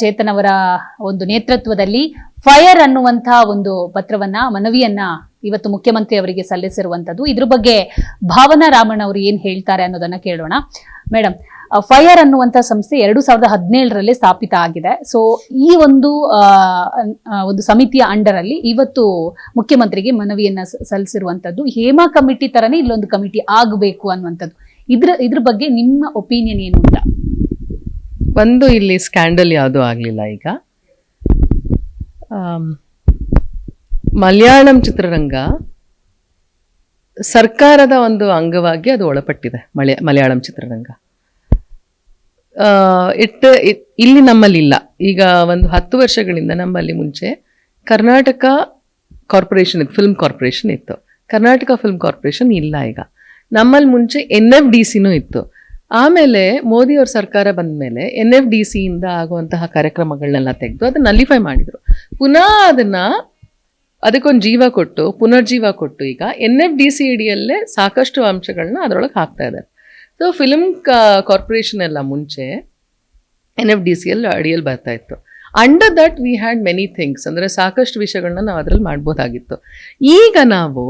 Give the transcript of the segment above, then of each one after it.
ಚೇತನ್ ಅವರ ಒಂದು ನೇತೃತ್ವದಲ್ಲಿ ಫೈರ್ ಅನ್ನುವಂತಹ ಒಂದು ಪತ್ರವನ್ನ ಮನವಿಯನ್ನ ಇವತ್ತು ಮುಖ್ಯಮಂತ್ರಿ ಅವರಿಗೆ ಸಲ್ಲಿಸಿರುವಂತದ್ದು. ಇದ್ರ ಬಗ್ಗೆ ಭಾವನಾ ರಾಮಣ್ಣ ಅವರು ಏನ್ ಹೇಳ್ತಾರೆ ಅನ್ನೋದನ್ನ ಕೇಳೋಣ. ಮೇಡಮ್, ಫೈರ್ ಅನ್ನುವಂತಹ ಸಂಸ್ಥೆ 2017ರಲ್ಲಿ ಸ್ಥಾಪಿತ ಆಗಿದೆ. ಸೊ ಈ ಒಂದು ಸಮಿತಿಯ ಅಂಡರ್ ಅಲ್ಲಿ ಇವತ್ತು ಮುಖ್ಯಮಂತ್ರಿಗೆ ಮನವಿಯನ್ನ ಸಲ್ಲಿಸಿರುವಂತದ್ದು. ಹೇಮಾ ಕಮಿಟಿ ತರನೇ ಇಲ್ಲೊಂದು ಕಮಿಟಿ ಆಗಬೇಕು ಅನ್ನುವಂಥದ್ದು. ಇದ್ರ ಬಗ್ಗೆ ನಿಮ್ಮ ಒಪಿನಿಯನ್ ಏನು ಅಂತ? ಒಂದು, ಇಲ್ಲಿ ಸ್ಕ್ಯಾಂಡಲ್ ಯಾವುದೂ ಆಗಲಿಲ್ಲ. ಈಗ ಮಲಯಾಳಂ ಚಿತ್ರರಂಗ ಸರ್ಕಾರದ ಒಂದು ಅಂಗವಾಗಿ ಅದು ಒಳಪಟ್ಟಿದೆ. ಮಲಯಾಳಂ ಚಿತ್ರರಂಗ ಇಲ್ಲಿ ನಮ್ಮಲ್ಲಿ ಇಲ್ಲ. ಈಗ ಒಂದು 10 ವರ್ಷಗಳಿಂದ ನಮ್ಮಲ್ಲಿ ಮುಂಚೆ ಕರ್ನಾಟಕ ಕಾರ್ಪೊರೇಷನ್ ಇತ್ತು, ಫಿಲ್ಮ್ ಕಾರ್ಪೊರೇಷನ್ ಇತ್ತು. ಕರ್ನಾಟಕ ಫಿಲ್ಮ್ ಕಾರ್ಪೊರೇಷನ್ ಇಲ್ಲ ಈಗ. ನಮ್ಮಲ್ಲಿ ಮುಂಚೆ NFDCನೂ ಇತ್ತು. ಆಮೇಲೆ ಮೋದಿಯವ್ರ ಸರ್ಕಾರ ಬಂದ ಮೇಲೆ NFDCಯಿಂದ ಆಗುವಂತಹ ಕಾರ್ಯಕ್ರಮಗಳನ್ನೆಲ್ಲ ತೆಗೆದು ಅದನ್ನ ನಲಿಫೈ ಮಾಡಿದ್ರು. ಪುನಃ ಅದಕ್ಕೊಂದು ಜೀವ ಕೊಟ್ಟು, ಪುನರ್ಜೀವ ಕೊಟ್ಟು ಈಗ NFDC ಅಡಿಯಲ್ಲೇ ಸಾಕಷ್ಟು ಅಂಶಗಳನ್ನ ಅದರೊಳಗೆ ಹಾಕ್ತಾ ಇದ್ದಾರೆ. ಸೊ ಫಿಲ್ಮ್ ಕಾರ್ಪೊರೇಷನ್ ಎಲ್ಲ ಮುಂಚೆ NFDCಯಲ್ಲಿ ಅಡಿಯಲ್ಲಿ ಬರ್ತಾ ಇತ್ತು. Under that we had many things, ಅಂದರೆ ಸಾಕಷ್ಟು ವಿಷಯಗಳನ್ನ ನಾವು ಅದರಲ್ಲಿ ಮಾಡ್ಬೋದಾಗಿತ್ತು. ಈಗ ನಾವು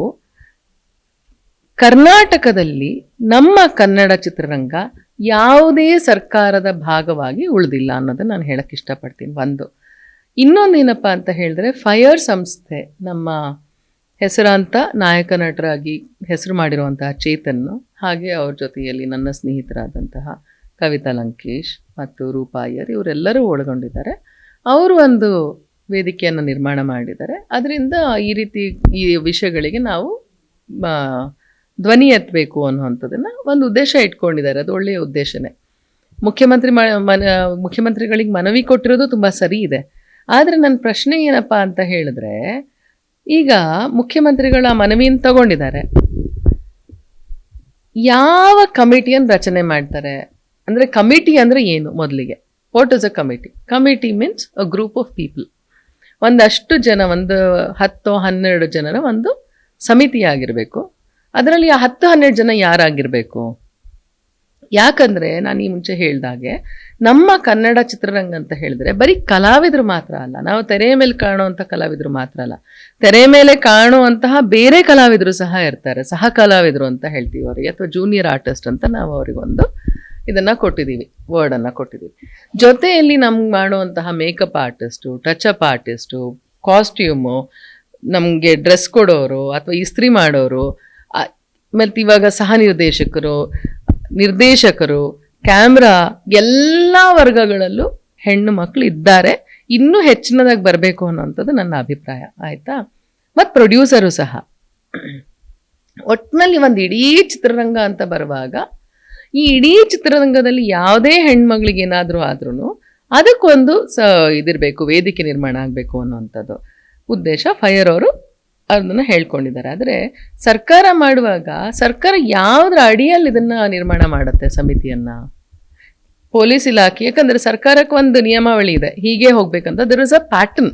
ಕರ್ನಾಟಕದಲ್ಲಿ ನಮ್ಮ ಕನ್ನಡ ಚಿತ್ರರಂಗ ಯಾವುದೇ ಸರ್ಕಾರದ ಭಾಗವಾಗಿ ಉಳಿದಿಲ್ಲ ಅನ್ನೋದನ್ನ ನಾನು ಹೇಳಕ್ಕೆ ಇಷ್ಟಪಡ್ತೀನಿ. ಇನ್ನೊಂದೇನಪ್ಪ ಅಂತ ಹೇಳಿದ್ರೆ, ಫೈರ್ ಸಂಸ್ಥೆ ನಮ್ಮ ಹೆಸರಾಂತ ನಾಯಕ ನಟರಾಗಿ ಹೆಸರು ಮಾಡಿರುವಂತಹ ಚೇತನ್ನು, ಹಾಗೆ ಅವ್ರ ಜೊತೆಯಲ್ಲಿ ನನ್ನ ಸ್ನೇಹಿತರಾದಂತಹ ಕವಿತಾ ಲಂಕೇಶ್ ಮತ್ತು ರೂಪಾ ಅಯ್ಯರ್ ಇವರೆಲ್ಲರೂ ಒಳಗೊಂಡಿದ್ದಾರೆ. ಅವರು ಒಂದು ವೇದಿಕೆಯನ್ನು ನಿರ್ಮಾಣ ಮಾಡಿದ್ದಾರೆ. ಅದರಿಂದ ಈ ವಿಷಯಗಳಿಗೆ ನಾವು ಧ್ವನಿ ಎತ್ತಬೇಕು ಅನ್ನುವಂಥದ್ದನ್ನು ಒಂದು ಉದ್ದೇಶ ಇಟ್ಕೊಂಡಿದ್ದಾರೆ. ಅದು ಒಳ್ಳೆಯ ಉದ್ದೇಶನೇ. ಮುಖ್ಯಮಂತ್ರಿಗಳಿಗೆ ಮನವಿ ಕೊಟ್ಟಿರೋದು ತುಂಬ ಸರಿ ಇದೆ. ಆದರೆ ನನ್ನ ಪ್ರಶ್ನೆ ಏನಪ್ಪ ಅಂತ ಹೇಳಿದ್ರೆ, ಈಗ ಮುಖ್ಯಮಂತ್ರಿಗಳ ಮನವಿಯನ್ನು ತಗೊಂಡಿದ್ದಾರೆ, ಯಾವ ಕಮಿಟಿಯನ್ನು ರಚನೆ ಮಾಡ್ತಾರೆ? ಅಂದರೆ ಕಮಿಟಿ ಅಂದರೆ ಏನು? ಮೊದಲಿಗೆ what is a committee? Committee means a group of people. ಒಂದಷ್ಟು ಜನ, ಒಂದು 10-12 ಜನರ ಒಂದು ಸಮಿತಿಯಾಗಿರಬೇಕು. ಅದರಲ್ಲಿ ಆ 10-12 ಜನ ಯಾರಾಗಿರಬೇಕು? ಯಾಕಂದರೆ ನಾನು ಈ ಮುಂಚೆ ಹೇಳ್ದಾಗೆ ನಮ್ಮ ಕನ್ನಡ ಚಿತ್ರರಂಗ ಅಂತ ಹೇಳಿದ್ರೆ ಬರೀ ಕಲಾವಿದರು ಮಾತ್ರ ಅಲ್ಲ, ನಾವು ತೆರೆಯ ಮೇಲೆ ಕಾಣುವಂಥ ಕಲಾವಿದರು ಮಾತ್ರ ಅಲ್ಲ, ತೆರೆಯ ಮೇಲೆ ಕಾಣುವಂತಹ ಬೇರೆ ಕಲಾವಿದರು ಸಹ ಇರ್ತಾರೆ. ಸಹ ಕಲಾವಿದರು ಅಂತ ಹೇಳ್ತೀವಿ ಅವರಿಗೆ, ಅಥವಾ ಜೂನಿಯರ್ ಆರ್ಟಿಸ್ಟ್ ಅಂತ ನಾವು ಅವರಿಗೊಂದು ಇದನ್ನು ಕೊಟ್ಟಿದ್ದೀವಿ, ವರ್ಡನ್ನು ಕೊಟ್ಟಿದ್ದೀವಿ. ಜೊತೆಯಲ್ಲಿ ನಮ್ಗೆ ಮಾಡುವಂತಹ makeup artist, touch-up artist, costume, ನಮಗೆ ಡ್ರೆಸ್ ಕೊಡೋರು ಅಥವಾ ಇಸ್ತ್ರಿ ಮಾಡೋರು, ಮತ್ತು ಇವಾಗ ಸಹ ನಿರ್ದೇಶಕರು, ಕ್ಯಾಮ್ರಾ, ಎಲ್ಲ ವರ್ಗಗಳಲ್ಲೂ ಹೆಣ್ಣು ಮಕ್ಕಳು ಇದ್ದಾರೆ. ಇನ್ನೂ ಹೆಚ್ಚಿನದಾಗಿ ಬರಬೇಕು ಅನ್ನೋಂಥದ್ದು ನನ್ನ ಅಭಿಪ್ರಾಯ. ಆಯಿತಾ? ಮತ್ತು ಪ್ರೊಡ್ಯೂಸರು ಸಹ. ಒಟ್ಟಿನಲ್ಲಿ ಒಂದು ಇಡೀ ಚಿತ್ರರಂಗ ಅಂತ ಬರುವಾಗ ಈ ಇಡೀ ಚಿತ್ರರಂಗದಲ್ಲಿ ಯಾವುದೇ ಹೆಣ್ಮಗಳಿಗೆ ಏನಾದರೂ ಆದ್ರೂ ಅದಕ್ಕೊಂದು ಇದಿರಬೇಕು, ವೇದಿಕೆ ನಿರ್ಮಾಣ ಆಗಬೇಕು ಅನ್ನೋವಂಥದ್ದು ಉದ್ದೇಶ ಫೈರ್ ಅವರು ಅದನ್ನು ಹೇಳ್ಕೊಂಡಿದ್ದಾರೆ. ಆದರೆ ಸರ್ಕಾರ ಮಾಡುವಾಗ ಸರ್ಕಾರ ಯಾವುದ್ರ ಅಡಿಯಲ್ಲಿ ಇದನ್ನು ನಿರ್ಮಾಣ ಮಾಡುತ್ತೆ ಸಮಿತಿಯನ್ನು? ಪೊಲೀಸ್ ಇಲಾಖೆ, ಯಾಕಂದರೆ ಸರ್ಕಾರಕ್ಕೆ ಒಂದು ನಿಯಮಾವಳಿ ಇದೆ, ಹೀಗೆ ಹೋಗ್ಬೇಕಂತ. ದರ್ ಇಸ್ ಅ ಪ್ಯಾಟರ್ನ್,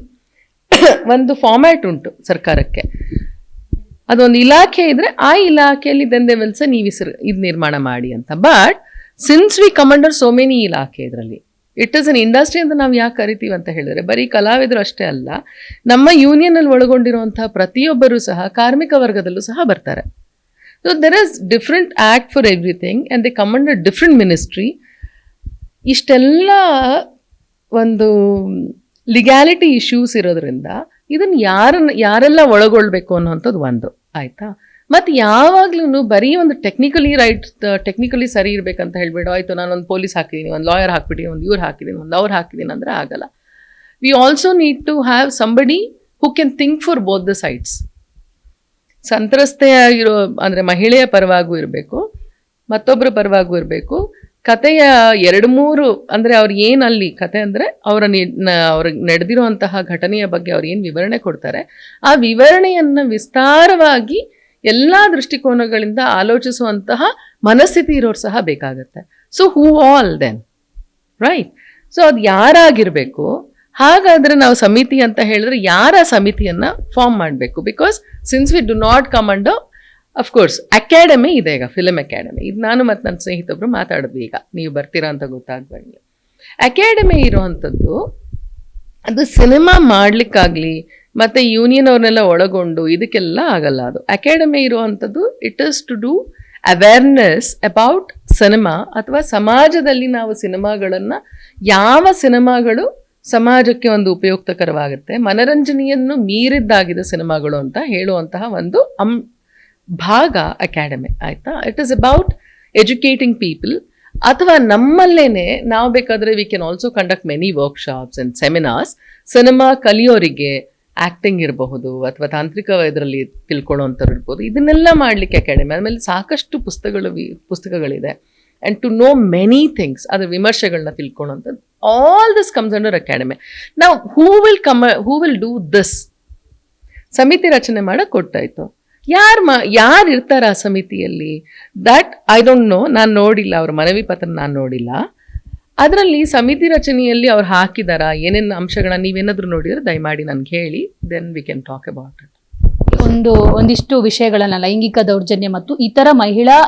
ಒಂದು ಫಾರ್ಮ್ಯಾಟ್ ಉಂಟು ಸರ್ಕಾರಕ್ಕೆ. ಅದೊಂದು ಇಲಾಖೆ ಇದ್ರೆ ಆ ಇಲಾಖೆಯಲ್ಲಿ ದಂಧೆ ಕೆಲಸ ನೀವು ಇದು ನಿರ್ಮಾಣ ಮಾಡಿ ಅಂತ. But since we commander so many ಇಲಾಖೆ, ಇದರಲ್ಲಿ ಇಟ್ ಇಸ್ ಅನ್ ಇಂಡಸ್ಟ್ರಿ ಅಂತ ನಾವು ಯಾಕೆ ಕರಿತೀವಿ ಅಂತ ಹೇಳಿದ್ರೆ, ಬರೀ ಕಲಾವಿದರು ಅಷ್ಟೇ ಅಲ್ಲ, ನಮ್ಮ ಯೂನಿಯನ್ನಲ್ಲಿ ಒಳಗೊಂಡಿರುವಂತಹ ಪ್ರತಿಯೊಬ್ಬರೂ ಸಹ ಕಾರ್ಮಿಕ ವರ್ಗದಲ್ಲೂ ಸಹ ಬರ್ತಾರೆ. So there is different act for everything and they command a different ministry. ಇಷ್ಟೆಲ್ಲ ಒಂದು ಲಿಗ್ಯಾಲಿಟಿ ಇಶ್ಯೂಸ್ ಇರೋದ್ರಿಂದ ಇದನ್ನು ಯಾರೆಲ್ಲ ಒಳಗೊಳ್ಬೇಕು ಅನ್ನೋವಂಥದ್ದು ಒಂದು. ಆಯಿತಾ? ಮತ್ತು ಯಾವಾಗ್ಲೂ ಬರೀ ಒಂದು ಟೆಕ್ನಿಕಲಿ ಸರಿ ಇರಬೇಕಂತ ಹೇಳ್ಬೇಡ. ಆಯಿತು, ನಾನೊಂದು ಪೊಲೀಸ್ ಹಾಕಿದ್ದೀನಿ, ಒಂದು ಲಾಯರ್ ಹಾಕ್ಬಿಟ್ಟು, ಒಂದು ಇವ್ರು ಹಾಕಿದ್ದೀನಿ, ಒಂದು ಅವ್ರು ಹಾಕಿದ್ದೀನಿ ಅಂದರೆ ಆಗಲ್ಲ. We also need to have somebody who can think for both the sides. ಸಂತ್ರಸ್ತೆಯಾಗಿರೋ ಅಂದರೆ ಮಹಿಳೆಯ ಪರವಾಗೂ ಇರಬೇಕು, ಮತ್ತೊಬ್ಬರ ಪರವಾಗೂ ಇರಬೇಕು. ಕಥೆಯ 2-3 ಅಂದರೆ ಅವ್ರು ಏನು ಅಲ್ಲಿ ಕತೆ ಅಂದರೆ ಅವ್ರಿಗೆ ನಡೆದಿರುವಂತಹ ಘಟನೆಯ ಬಗ್ಗೆ ಅವ್ರು ಏನು ವಿವರಣೆ ಕೊಡ್ತಾರೆ, ಆ ವಿವರಣೆಯನ್ನು ವಿಸ್ತಾರವಾಗಿ ಎಲ್ಲ ದೃಷ್ಟಿಕೋನಗಳಿಂದ ಆಲೋಚಿಸುವಂತಹ ಮನಸ್ಥಿತಿ ಇರೋರು ಸಹ ಬೇಕಾಗುತ್ತೆ. So who all then, right? So ಅದು ಯಾರಾಗಿರಬೇಕು? ಹಾಗಾದರೆ ನಾವು ಸಮಿತಿ ಅಂತ ಹೇಳಿದ್ರೆ ಯಾರ ಸಮಿತಿಯನ್ನು ಫಾರ್ಮ್ ಮಾಡಬೇಕು? Because since we do not come under, of course academy ಇದೆ ಈಗ, ಫಿಲ್ಮ್ ಅಕಾಡೆಮಿ. ಇದು ನಾನು ಮತ್ತು ನನ್ನ ಸ್ನೇಹಿತೊಬ್ಬರು ಮಾತಾಡಿದ್ವಿ. ಈಗ ನೀವು ಬರ್ತೀರಾ ಅಂತ ಗೊತ್ತಾಗ್ಬಂಗೆ ಅಕಾಡೆಮಿ ಇರುವಂಥದ್ದು ಅದು ಸಿನಿಮಾ ಮಾಡ್ಲಿಕ್ಕಾಗ್ಲಿ ಮತ್ತೆ ಯೂನಿಯನ್ ಅವ್ರನ್ನೆಲ್ಲ ಒಳಗೊಂಡು ಇದಕ್ಕೆಲ್ಲ ಆಗಲ್ಲ. ಅದು ಅಕಾಡೆಮಿ ಇರುವಂಥದ್ದು it is to do awareness about cinema, ಅಥವಾ ಸಮಾಜದಲ್ಲಿ ನಾವು ಸಿನಿಮಾಗಳನ್ನು ಯಾವ ಸಿನಿಮಾಗಳು ಸಮಾಜಕ್ಕೆ ಒಂದು ಉಪಯುಕ್ತಕರವಾಗುತ್ತೆ, ಮನರಂಜನೆಯನ್ನು ಮೀರಿದ್ದಾಗಿದೆ ಸಿನಿಮಾಗಳು ಅಂತ ಹೇಳುವಂತಹ ಒಂದು ಭಾಗ ಅಕಾಡೆಮಿ. ಆಯ್ತಾ? It is about educating people. ಅಥವಾ ನಮ್ಮಲ್ಲೇನೆ ನಾವು ಬೇಕಾದರೆ we can also conduct many workshops and seminars. Cinema ಕಲಿಯೋರಿಗೆ ಆಕ್ಟಿಂಗ್ ಇರಬಹುದು ಅಥವಾ ತಾಂತ್ರಿಕ ಇದರಲ್ಲಿ ತಿಳ್ಕೊಳ್ಳೋವಂಥವ್ರು ಇರ್ಬೋದು, ಇದನ್ನೆಲ್ಲ ಮಾಡಲಿಕ್ಕೆ ಅಕಾಡೆಮಿ. ಆಮೇಲೆ ಸಾಕಷ್ಟು ಪುಸ್ತಕಗಳಿದೆ. And to know many things, ಅದರ ವಿಮರ್ಶೆಗಳನ್ನ ತಿಳ್ಕೊಳ್ಳೋಂಥದ್ದು. All this comes under academy. ನಾವು ಹೂ ವಿಲ್ ಡೂ ದಿಸ್? ಸಮಿತಿ ರಚನೆ ಮಾಡಕ್ಕೆ ಕೊಟ್ಟಾಯ್ತು. ಯಾರು ಇರ್ತಾರ ಆ ಸಮಿತಿಯಲ್ಲಿ? That I don't no. ನಾನು ನೋಡಿಲ್ಲ, ಅವ್ರ ಮನವಿ ಪತ್ರ ನಾನು ನೋಡಿಲ್ಲ. ಅದರಲ್ಲಿ ಸಮಿತಿ ರಚನೆಯಲ್ಲಿ ಅವ್ರು ಹಾಕಿದಾರ ಏನೇನು ಅಂಶಗಳನ್ನ ನೀವೇನಾದ್ರೂ ನೋಡಿದ್ರೆ ದಯಮಾಡಿ ನನ್ಗೆ ಹೇಳಿ, then we can talk about it. ಒಂದಿಷ್ಟು ವಿಷಯಗಳನ್ನ, ಲೈಂಗಿಕ ದೌರ್ಜನ್ಯ ಮತ್ತು ಇತರ ಮಹಿಳಾ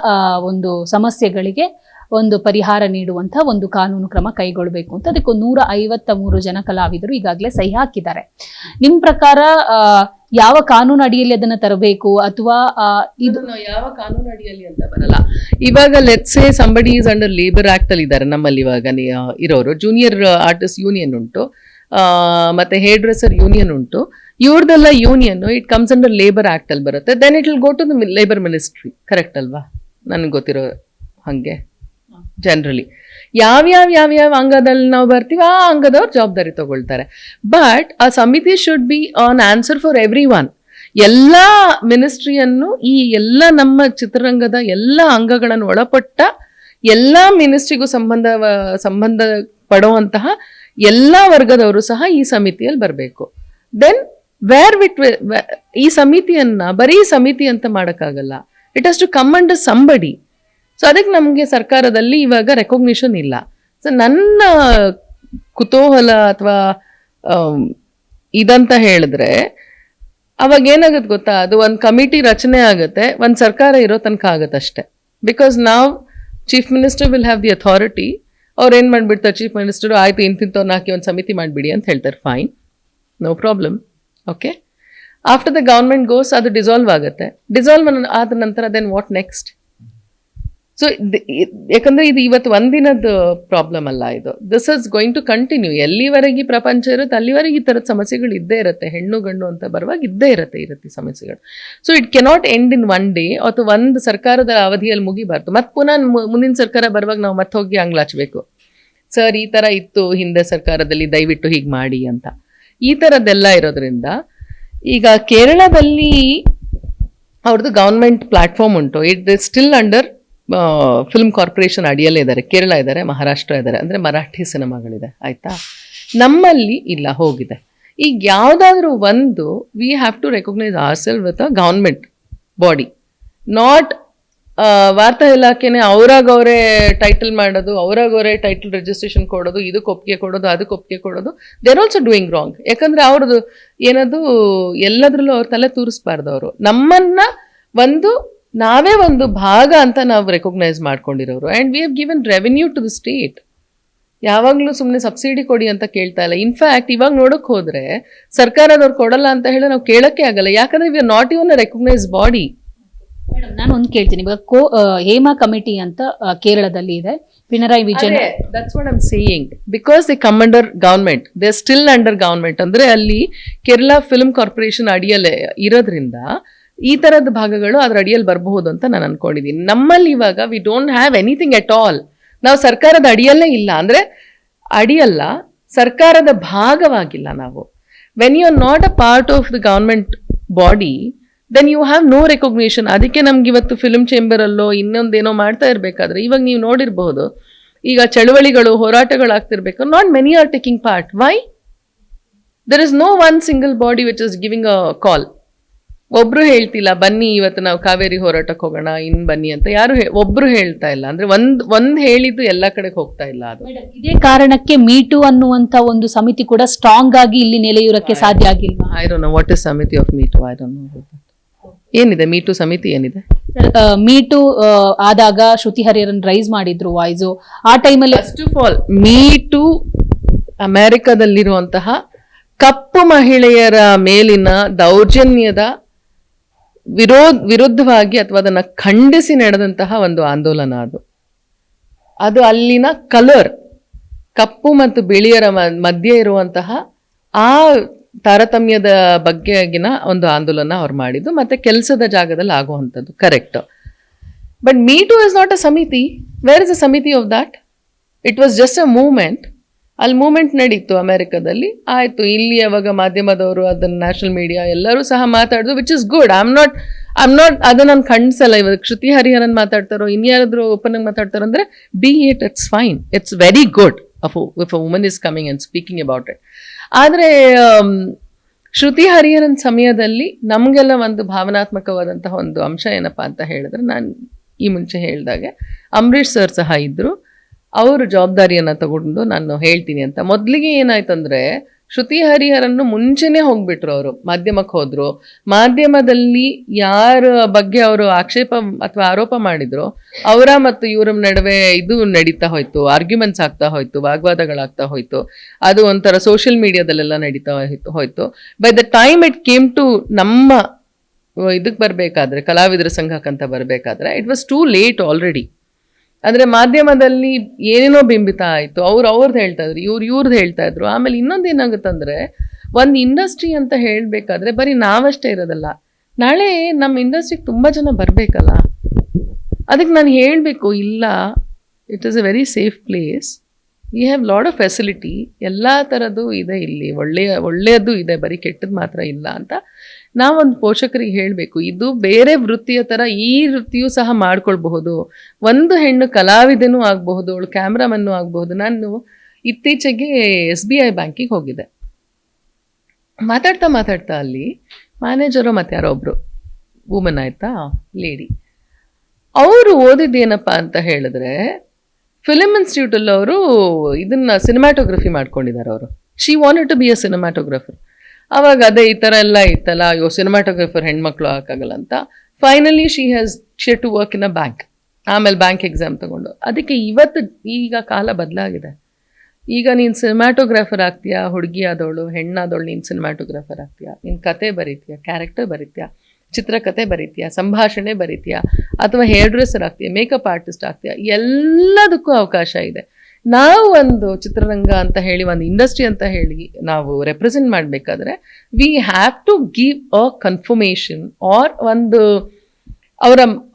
ಒಂದು ಸಮಸ್ಯೆಗಳಿಗೆ ಒಂದು ಪರಿಹಾರ ನೀಡುವಂತಹ ಒಂದು ಕಾನೂನು ಕ್ರಮ ಕೈಗೊಳ್ಳಬೇಕು ಅಂತ ಅದಕ್ಕೆ 153 ಜನ ಕಲಾವಿದರು ಈಗಾಗಲೇ ಸಹಿ ಹಾಕಿದ್ದಾರೆ. ನಿಮ್ ಪ್ರಕಾರ ಯಾವ ಕಾನೂನು ಅಡಿಯಲ್ಲಿ ಅದನ್ನ ತರಬೇಕು, ಅಥವಾ ಇದು ಯಾವ ಕಾನೂನು ಅಡಿಯಲ್ಲಿ ಅಂತ ಬರಲ್ಲ. ಇವಾಗ let's say somebody is under labour act ಅಲ್ಲಿ ಇದ್ದಾರೆ ನಮ್ಮಲ್ಲಿ ಇವಾಗ ಇರೋರು. ಜೂನಿಯರ್ ಆರ್ಟಿಸ್ಟ್ ಯೂನಿಯನ್ ಉಂಟು, ಮತ್ತೆ ಹೇರ್ ಡ್ರೆಸರ್ ಯೂನಿಯನ್ ಉಂಟು. ಇವ್ರದೆಲ್ಲ union it comes under labour act ಅಲ್ಲಿ ಬರುತ್ತೆ. Then it will go to the labour ministry. Correct ಅಲ್ವಾ? ನನಗೆ ಗೊತ್ತಿರೋ ಹಂಗೆ ಜನರಲಿ ಯಾವ್ಯಾವ ಅಂಗದಲ್ಲಿ ನಾವು ಬರ್ತೀವಿ ಆ ಅಂಗದವ್ರು ಜವಾಬ್ದಾರಿ ತಗೊಳ್ತಾರೆ. ಬಟ್ ಆ ಸಮಿತಿ should be on answer for every one. ಎಲ್ಲ ಮಿನಿಸ್ಟ್ರಿಯನ್ನು, ಈ ಎಲ್ಲ ನಮ್ಮ ಚಿತ್ರರಂಗದ ಎಲ್ಲ ಅಂಗಗಳನ್ನು ಒಳಪಟ್ಟ ಎಲ್ಲ ಮಿನಿಸ್ಟ್ರಿಗೂ ಸಂಬಂಧ ಪಡುವಂತಹ ಎಲ್ಲ ವರ್ಗದವರು ಸಹ ಈ ಸಮಿತಿಯಲ್ಲಿ ಬರಬೇಕು. ದೆನ್ ಈ ಸಮಿತಿಯನ್ನ ಬರೀ ಸಮಿತಿ ಅಂತ ಮಾಡೋಕ್ಕಾಗಲ್ಲ. It has to come under somebody. So ಅದಕ್ಕೆ ನಮಗೆ ಸರ್ಕಾರದಲ್ಲಿ ಇವಾಗ ರೆಕಗ್ನಿಷನ್ ಇಲ್ಲ. ಸೊ ನನ್ನ ಕುತೂಹಲ ಅಥವಾ ಇದಂತ ಹೇಳಿದ್ರೆ ಅವಾಗ ಏನಾಗುತ್ತೆ ಗೊತ್ತಾ, ಅದು ಒಂದು ಕಮಿಟಿ ರಚನೆ ಆಗುತ್ತೆ, ಒಂದು ಸರ್ಕಾರ ಇರೋ ತನಕ ಆಗುತ್ತೆ ಅಷ್ಟೇ. ಬಿಕಾಸ್ ನಾವು chief minister will have the authority. ಅವ್ರು ಏನು ಮಾಡಿಬಿಡ್ತಾರೆ, ಚೀಫ್ ಮಿನಿಸ್ಟರು ಆಯಿತು ಇಂತಿಂತವ್ರನ್ನ ಹಾಕಿ ಒಂದು ಸಮಿತಿ ಮಾಡಿಬಿಡಿ ಅಂತ ಹೇಳ್ತಾರೆ. Fine, no problem, okay. After the government goes ಅದು ಡಿಸಾಲ್ವ್ ಆಗುತ್ತೆ. ಡಿಸಾಲ್ವ್ ಆದ ನಂತರ ದೆನ್ ವಾಟ್ ನೆಕ್ಸ್ಟ್? ಸೊ ಯಾಕಂದ್ರೆ ಇದು ಇವತ್ತು ಒಂದಿನದ ಪ್ರಾಬ್ಲಮ್ ಅಲ್ಲ, ಇದು this is going to continue. ಎಲ್ಲಿವರೆಗೆ ಪ್ರಪಂಚ ಇರುತ್ತೆ ಅಲ್ಲಿವರೆಗೆ ಈ ಥರದ ಸಮಸ್ಯೆಗಳು ಇದ್ದೇ ಇರುತ್ತೆ. ಹೆಣ್ಣು ಗಂಡು ಅಂತ ಬರುವಾಗ ಇದ್ದೇ ಇರುತ್ತೆ ಸಮಸ್ಯೆಗಳು. So it cannot end in one day, ಅಥವಾ ಒಂದು ಸರ್ಕಾರದ ಅವಧಿಯಲ್ಲಿ ಮುಗಿಬಾರ್ದು. ಮತ್ತೆ ಪುನಃ ಮುಂದಿನ ಸರ್ಕಾರ ಬರುವಾಗ ನಾವು ಮತ್ತೆ ಹೋಗಿ ಅಂಗ್ಲಾಚಬೇಕು, ಸರ್ ಈ ಥರ ಇತ್ತು ಹಿಂದೆ ಸರ್ಕಾರದಲ್ಲಿ, ದಯವಿಟ್ಟು ಹೀಗೆ ಮಾಡಿ ಅಂತ. ಈ ಥರದ್ದೆಲ್ಲ ಇರೋದ್ರಿಂದ ಈಗ ಕೇರಳದಲ್ಲಿ ಅವ್ರದ್ದು ಗೌರ್ಮೆಂಟ್ ಪ್ಲಾಟ್ಫಾರ್ಮ್ ಉಂಟು. It is still under film corporation ಅಡಿಯಲ್ಲೇ ಇದ್ದಾರೆ. ಕೇರಳ ಇದ್ದಾರೆ, ಮಹಾರಾಷ್ಟ್ರ ಇದ್ದಾರೆ, ಅಂದರೆ ಮರಾಠಿ ಸಿನಿಮಾಗಳಿದೆ. ಆಯಿತಾ? ನಮ್ಮಲ್ಲಿ ಇಲ್ಲ, ಹೋಗಿದೆ. ಈಗ ಯಾವುದಾದ್ರೂ ಒಂದು we have to recognise our self with a government body, not ವಾರ್ತಾ ಇಲಾಖೆನೇ ಅವರಾಗವರೇ ಟೈಟಲ್ ಮಾಡೋದು, ಅವರಾಗವರೇ ಟೈಟಲ್ ರಿಜಿಸ್ಟ್ರೇಷನ್ ಕೊಡೋದು, ಇದಕ್ಕೆ ಒಪ್ಪಿಗೆ ಕೊಡೋದು, ಅದಕ್ಕೆ ಒಪ್ಪಿಗೆ ಕೊಡೋದು. They are also doing wrong. ಯಾಕಂದರೆ ಅವ್ರದ್ದು ಏನದು ಎಲ್ಲದರಲ್ಲೂ ಅವ್ರ ತಲೆ ತೂರಿಸ್ಬಾರ್ದು. ಅವರು ನಮ್ಮನ್ನ ನಾವೇ ಒಂದು ಭಾಗ ಅಂತ ನಾವು ರೆಕಗ್ನೈಸ್ ಮಾಡ್ಕೊಂಡಿರೋರು. And we have given revenue to the state. ಯಾವಾಗಲೂ ಸುಮ್ಮನೆ ಸಬ್ಸಿಡಿ ಕೊಡಿ ಅಂತ ಕೇಳ್ತಾ ಇಲ್ಲ. ಇನ್ಫ್ಯಾಕ್ಟ್ ಇವಾಗ ನೋಡೋಕೆ ಹೋದರೆ ಸರ್ಕಾರದವ್ರು ಕೊಡಲ್ಲ ಅಂತ ಹೇಳಿ ನಾವು ಕೇಳೋಕ್ಕೆ ಆಗಲ್ಲ. ಯಾಕಂದರೆ we are not even a recognise body. Madam, ನಾನು ಒಂದು ಕೇಳ್ತೀನಿ. ಇವಾಗ ಹೇಮಾ ಕಮಿಟಿ ಅಂತ ಕೇರಳದಲ್ಲಿ ಇದೆ, Pinarayi Vijayan. That's what I am saying. Because they come under government, they are still under government. ಅಂದರೆ ಅಲ್ಲಿ ಕೇರಳ ಫಿಲ್ಮ್ ಕಾರ್ಪೊರೇಷನ್ ಅಡಿಯಲ್ಲೇ ಇರೋದ್ರಿಂದ ಈ ಥರದ ಭಾಗಗಳು ಅದ್ರ ಅಡಿಯಲ್ಲಿ ಬರಬಹುದು ಅಂತ ನಾನು ಅನ್ಕೊಂಡಿದ್ದೀನಿ. ನಮ್ಮಲ್ಲಿ ಇವಾಗ we don't have anything at all. ನಾವು ಸರ್ಕಾರದ ಅಡಿಯಲ್ಲೇ ಇಲ್ಲ, ಅಂದರೆ ಅಡಿಯಲ್ಲ, ಸರ್ಕಾರದ ಭಾಗವಾಗಿಲ್ಲ ನಾವು. When you are not a part of the government body, then you have no recognition. ಅದಕ್ಕೆ ನಮ್ಗೆ ಇವತ್ತು ಫಿಲ್ಮ್ ಚೇಂಬರಲ್ಲೋ ಇನ್ನೊಂದೇನೋ ಮಾಡ್ತಾ ಇರಬೇಕಾದ್ರೆ ಇವಾಗ ನೀವು ನೋಡಿರ್ಬಹುದು, ಈಗ ಚಳುವಳಿಗಳು ಹೋರಾಟಗಳಾಗ್ತಿರ್ಬೇಕು, not many are taking part. Why? There is no one single body which is giving a call. ಒಬ್ರು ಹೇಳ್ತಿಲ್ಲ ಬನ್ನಿ ಇವತ್ತು ನಾವು ಕಾವೇರಿ ಹೋರಾಟಕ್ಕೆ ಹೋಗೋಣ, ಇನ್ ಬನ್ನಿ ಅಂತ ಯಾರು ಒಬ್ರು ಹೇಳ್ತಾ ಇಲ್ಲ. ಅಂದ್ರೆ ಒಂದ್ ಹೇಳಿದ್ದು ಎಲ್ಲ ಕಡೆಗೆ ಹೋಗ್ತಾ ಇಲ್ಲ. ಅದು ಇದೇ ಕಾರಣಕ್ಕೆ ಮೀಟು ಅನ್ನುವಂತ ಒಂದು ಸಮಿತಿ ಕೂಡ ಸ್ಟ್ರಾಂಗ್ ಆಗಿ ಇಲ್ಲಿ ನೆಲೆಯೂರಕ್ಕೆ ಸಾಧ್ಯ ಆಗಿಲ್ಲ. I don't know what is ಸಮಿತಿ of me too. I don't know. ಏನಿದೆ ಮೀಟು ಸಮಿತಿ? ಏನಿದೆ? ಮೀ ಟು ಆದಾಗ ಶ್ರುತಿ ಹರಿಹರನ್ ರೈಸ್ ಮಾಡಿದ್ರು ವಾಯ್ಸು ಆ ಟೈಮಲ್ಲಿ. First of all me too ಅಮೆರಿಕದಲ್ಲಿರುವಂತಹ ಕಪ್ಪು ಮಹಿಳೆಯರ ಮೇಲಿನ ದೌರ್ಜನ್ಯದ ವಿರುದ್ಧವಾಗಿ ಅಥವಾ ಅದನ್ನ ಖಂಡಿಸಿ ನಡೆದಂತಹ ಒಂದು ಆಂದೋಲನ ಅದು ಅಲ್ಲಿನ ಕಲರ್, ಕಪ್ಪು ಮತ್ತು ಬಿಳಿಯರ ಮಧ್ಯೆ ಇರುವಂತಹ ಆ ತಾರತಮ್ಯದ ಬಗ್ಗೆಗಿನ ಒಂದು ಆಂದೋಲನ ಅವ್ರು ಮಾಡಿದ್ದು, ಮತ್ತೆ ಕೆಲಸದ ಜಾಗದಲ್ಲಿ ಆಗುವಂಥದ್ದು. Correct. But me two is not a ಸಮಿತಿ. ವೇರ್ ಇಸ್ ಅ ಸಮಿತಿ of that? It was just a movement. ಅಲ್ಲಿ ಮೂವ್ಮೆಂಟ್ ನಡೀತು ಅಮೆರಿಕದಲ್ಲಿ, ಆಯ್ತು. ಇಲ್ಲಿ ಯಾವಾಗ ಮಾಧ್ಯಮದವರು ಅದನ್ನ ನ್ಯಾಷನಲ್ ಮೀಡಿಯಾ ಎಲ್ಲರೂ ಸಹ ಮಾತಾಡಿದ್ರು, which is good. I am not ಅದನ್ನ ನಾನು ಖಂಡಿಸಲ್ಲ. ಇವಾಗ ಶ್ರುತಿ ಹರಿಹರನ್ ಮಾತಾಡ್ತಾರೋ ಇನ್ಯಾರಾದ್ರೂ ಓಪನ್ ಆಗಿ ಮಾತಾಡ್ತಾರೋ ಅಂದ್ರೆ be it's fine, it's very good if a woman is coming and speaking about it. ಆದ್ರೆ ಶ್ರುತಿ ಹರಿಹರನ್ ಸಮಯದಲ್ಲಿ ನಮಗೆಲ್ಲ ಒಂದು ಭಾವನಾತ್ಮಕವಾದಂತಹ ಒಂದು ಅಂಶ ಏನಪ್ಪಾ ಅಂತ ಹೇಳಿದ್ರೆ, ನಾನು ಈ ಮುಂಚೆ ಹೇಳಿದಾಗೆ ಅಂಬರೀಷ್ ಸರ್ ಸಹ ಇದ್ರು. ಅವರು ಜವಾಬ್ದಾರಿಯನ್ನ ತಗೊಂಡು ನಾನು ಹೇಳ್ತೀನಿ ಅಂತ. ಮೊದಲಿಗೆ ಏನಾಯ್ತಂದ್ರೆ, ಶ್ರುತಿ ಹರಿಹರನ್ನು ಮುಂಚೆನೆ ಹೋಗ್ಬಿಟ್ರು. ಅವರು ಮಾಧ್ಯಮಕ್ಕೆ ಹೋದ್ರು. ಮಾಧ್ಯಮದಲ್ಲಿ ಯಾರ ಬಗ್ಗೆ ಅವರು ಆಕ್ಷೇಪ ಅಥವಾ ಆರೋಪ ಮಾಡಿದ್ರು ಅವರ ಮತ್ತು ಇವರ ನಡುವೆ ಇದು ನಡೀತಾ ಹೋಯ್ತು, ಆರ್ಗ್ಯುಮೆಂಟ್ಸ್ ಆಗ್ತಾ ಹೋಯ್ತು, ವಾಗ್ವಾದಗಳಾಗ್ತಾ ಹೋಯ್ತು. ಅದು ಒಂಥರ ಸೋಷಿಯಲ್ ಮೀಡಿಯಾದಲ್ಲೆಲ್ಲ ನಡೀತಾ ಹೋಯ್ತು. By the time it came to ನಮ್ಮ ಇದಕ್ಕೆ ಬರಬೇಕಾದ್ರೆ, ಕಲಾವಿದರ ಸಂಘಕ್ಕಂತ ಬರಬೇಕಾದ್ರೆ, it was too late already. ಅಂದ್ರೆ ಮಾಧ್ಯಮದಲ್ಲಿ ಏನೇನೋ ಬಿಂಬಿತ ಆಯ್ತು. ಅವ್ರದ್ದು ಹೇಳ್ತಾ ಇದ್ರು, ಇವ್ರದ್ದು ಹೇಳ್ತಾ ಇದ್ರು. ಆಮೇಲೆ ಇನ್ನೊಂದು ಏನಾಗುತ್ತಂದ್ರೆ, ಒಂದು ಇಂಡಸ್ಟ್ರಿ ಅಂತ ಹೇಳ್ಬೇಕಾದ್ರೆ ಬರೀ ನಾವಷ್ಟೇ ಇರೋದಲ್ಲ, ನಾಳೆ ನಮ್ಮ ಇಂಡಸ್ಟ್ರಿಗೆ ತುಂಬಾ ಜನ ಬರ್ಬೇಕಲ್ಲ. ಅದಕ್ಕೆ ನಾನು ಹೇಳಬೇಕು, ಇಲ್ಲ, it is a very safe place. We have lot of facility. ಎಲ್ಲ ಥರದ್ದು ಇದೆ ಇಲ್ಲಿ, ಒಳ್ಳೆಯದು ಇದೆ, ಬರೀ ಕೆಟ್ಟದ್ದು ಮಾತ್ರ ಇಲ್ಲ ಅಂತ ನಾವೊಂದು ಪೋಷಕರಿಗೆ ಹೇಳಬೇಕು. ಇದು ಬೇರೆ ವೃತ್ತಿಯ ಥರ ಈ ವೃತ್ತಿಯೂ ಸಹ ಮಾಡ್ಕೊಳ್ಬಹುದು. ಒಂದು ಹೆಣ್ಣು ಕಲಾವಿದನೂ ಆಗಬಹುದು, ಅವಳು ಕ್ಯಾಮ್ರಾಮನ್ನು ಆಗಬಹುದು. ನಾನು ಇತ್ತೀಚೆಗೆ SBI ಬ್ಯಾಂಕಿಗೆ ಹೋಗಿದ್ದೆ. ಮಾತಾಡ್ತಾ ಅಲ್ಲಿ ಮ್ಯಾನೇಜರು ಮತ್ತು ಯಾರೋ ಒಬ್ರು ವುಮನ್ ಆಯ್ತಾ, ಲೇಡಿ, ಅವರು ಓದಿದ್ದೇನಪ್ಪ ಅಂತ ಹೇಳಿದ್ರೆ, ಫಿಲ್ಮ್ ಇನ್ಸ್ಟಿಟ್ಯೂಟಲ್ಲಿ ಅವರು ಇದನ್ನ ಸಿನಿಮಾಟೋಗ್ರಫಿ ಮಾಡ್ಕೊಂಡಿದ್ದಾರೆ. ಅವರು she wanted to be a cinematographer. ಅವಾಗ ಅದೇ ಈ ಥರ ಎಲ್ಲ ಇತ್ತಲ್ಲ, ಅಯ್ಯೋ ಸಿನಿಮಾಟೋಗ್ರಫರ್ ಹೆಣ್ಮಕ್ಳು ಹಾಕಾಗಲ್ಲ ಅಂತ. Finally she to work in a bank. ಆಮೇಲೆ ಬ್ಯಾಂಕ್ ಎಕ್ಸಾಮ್ ತಗೊಂಡು. ಅದಕ್ಕೆ ಈಗ ಕಾಲ ಬದಲಾಗಿದೆ. ಈಗ ನೀನು ಸಿನಿಮಾಟೋಗ್ರಾಫರ್ ಆಗ್ತೀಯಾ, ಹುಡುಗಿ ಆದವಳು, ಹೆಣ್ಣಾದವಳು, ನೀನು ಸಿನಿಮಾಟೋಗ್ರಾಫರ್ ಆಗ್ತೀಯಾ, ನೀನು ಕತೆ ಬರೀತೀಯಾ, ಕ್ಯಾರೆಕ್ಟರ್ ಬರೀತೀಯಾ, ಚಿತ್ರಕಥೆ ಬರೀತೀಯಾ, ಸಂಭಾಷಣೆ ಬರೀತೀಯಾ, ಅಥವಾ ಹೇರ್ ಡ್ರೆಸ್ಸರ್ ಆಗ್ತೀಯಾ, ಮೇಕಪ್ ಆರ್ಟಿಸ್ಟ್ ಆಗ್ತೀಯಾ, ಎಲ್ಲದಕ್ಕೂ ಅವಕಾಶ ಇದೆ. ನಾವು ಒಂದು ಚಿತ್ರರಂಗ ಅಂತ ಹೇಳಿ, ಒಂದು ಇಂಡಸ್ಟ್ರಿ ಅಂತ ಹೇಳಿ ನಾವು ರೆಪ್ರೆಸೆಂಟ್ ಮಾಡಬೇಕಾದ್ರೆ we have to give a confirmation or ಒಂದು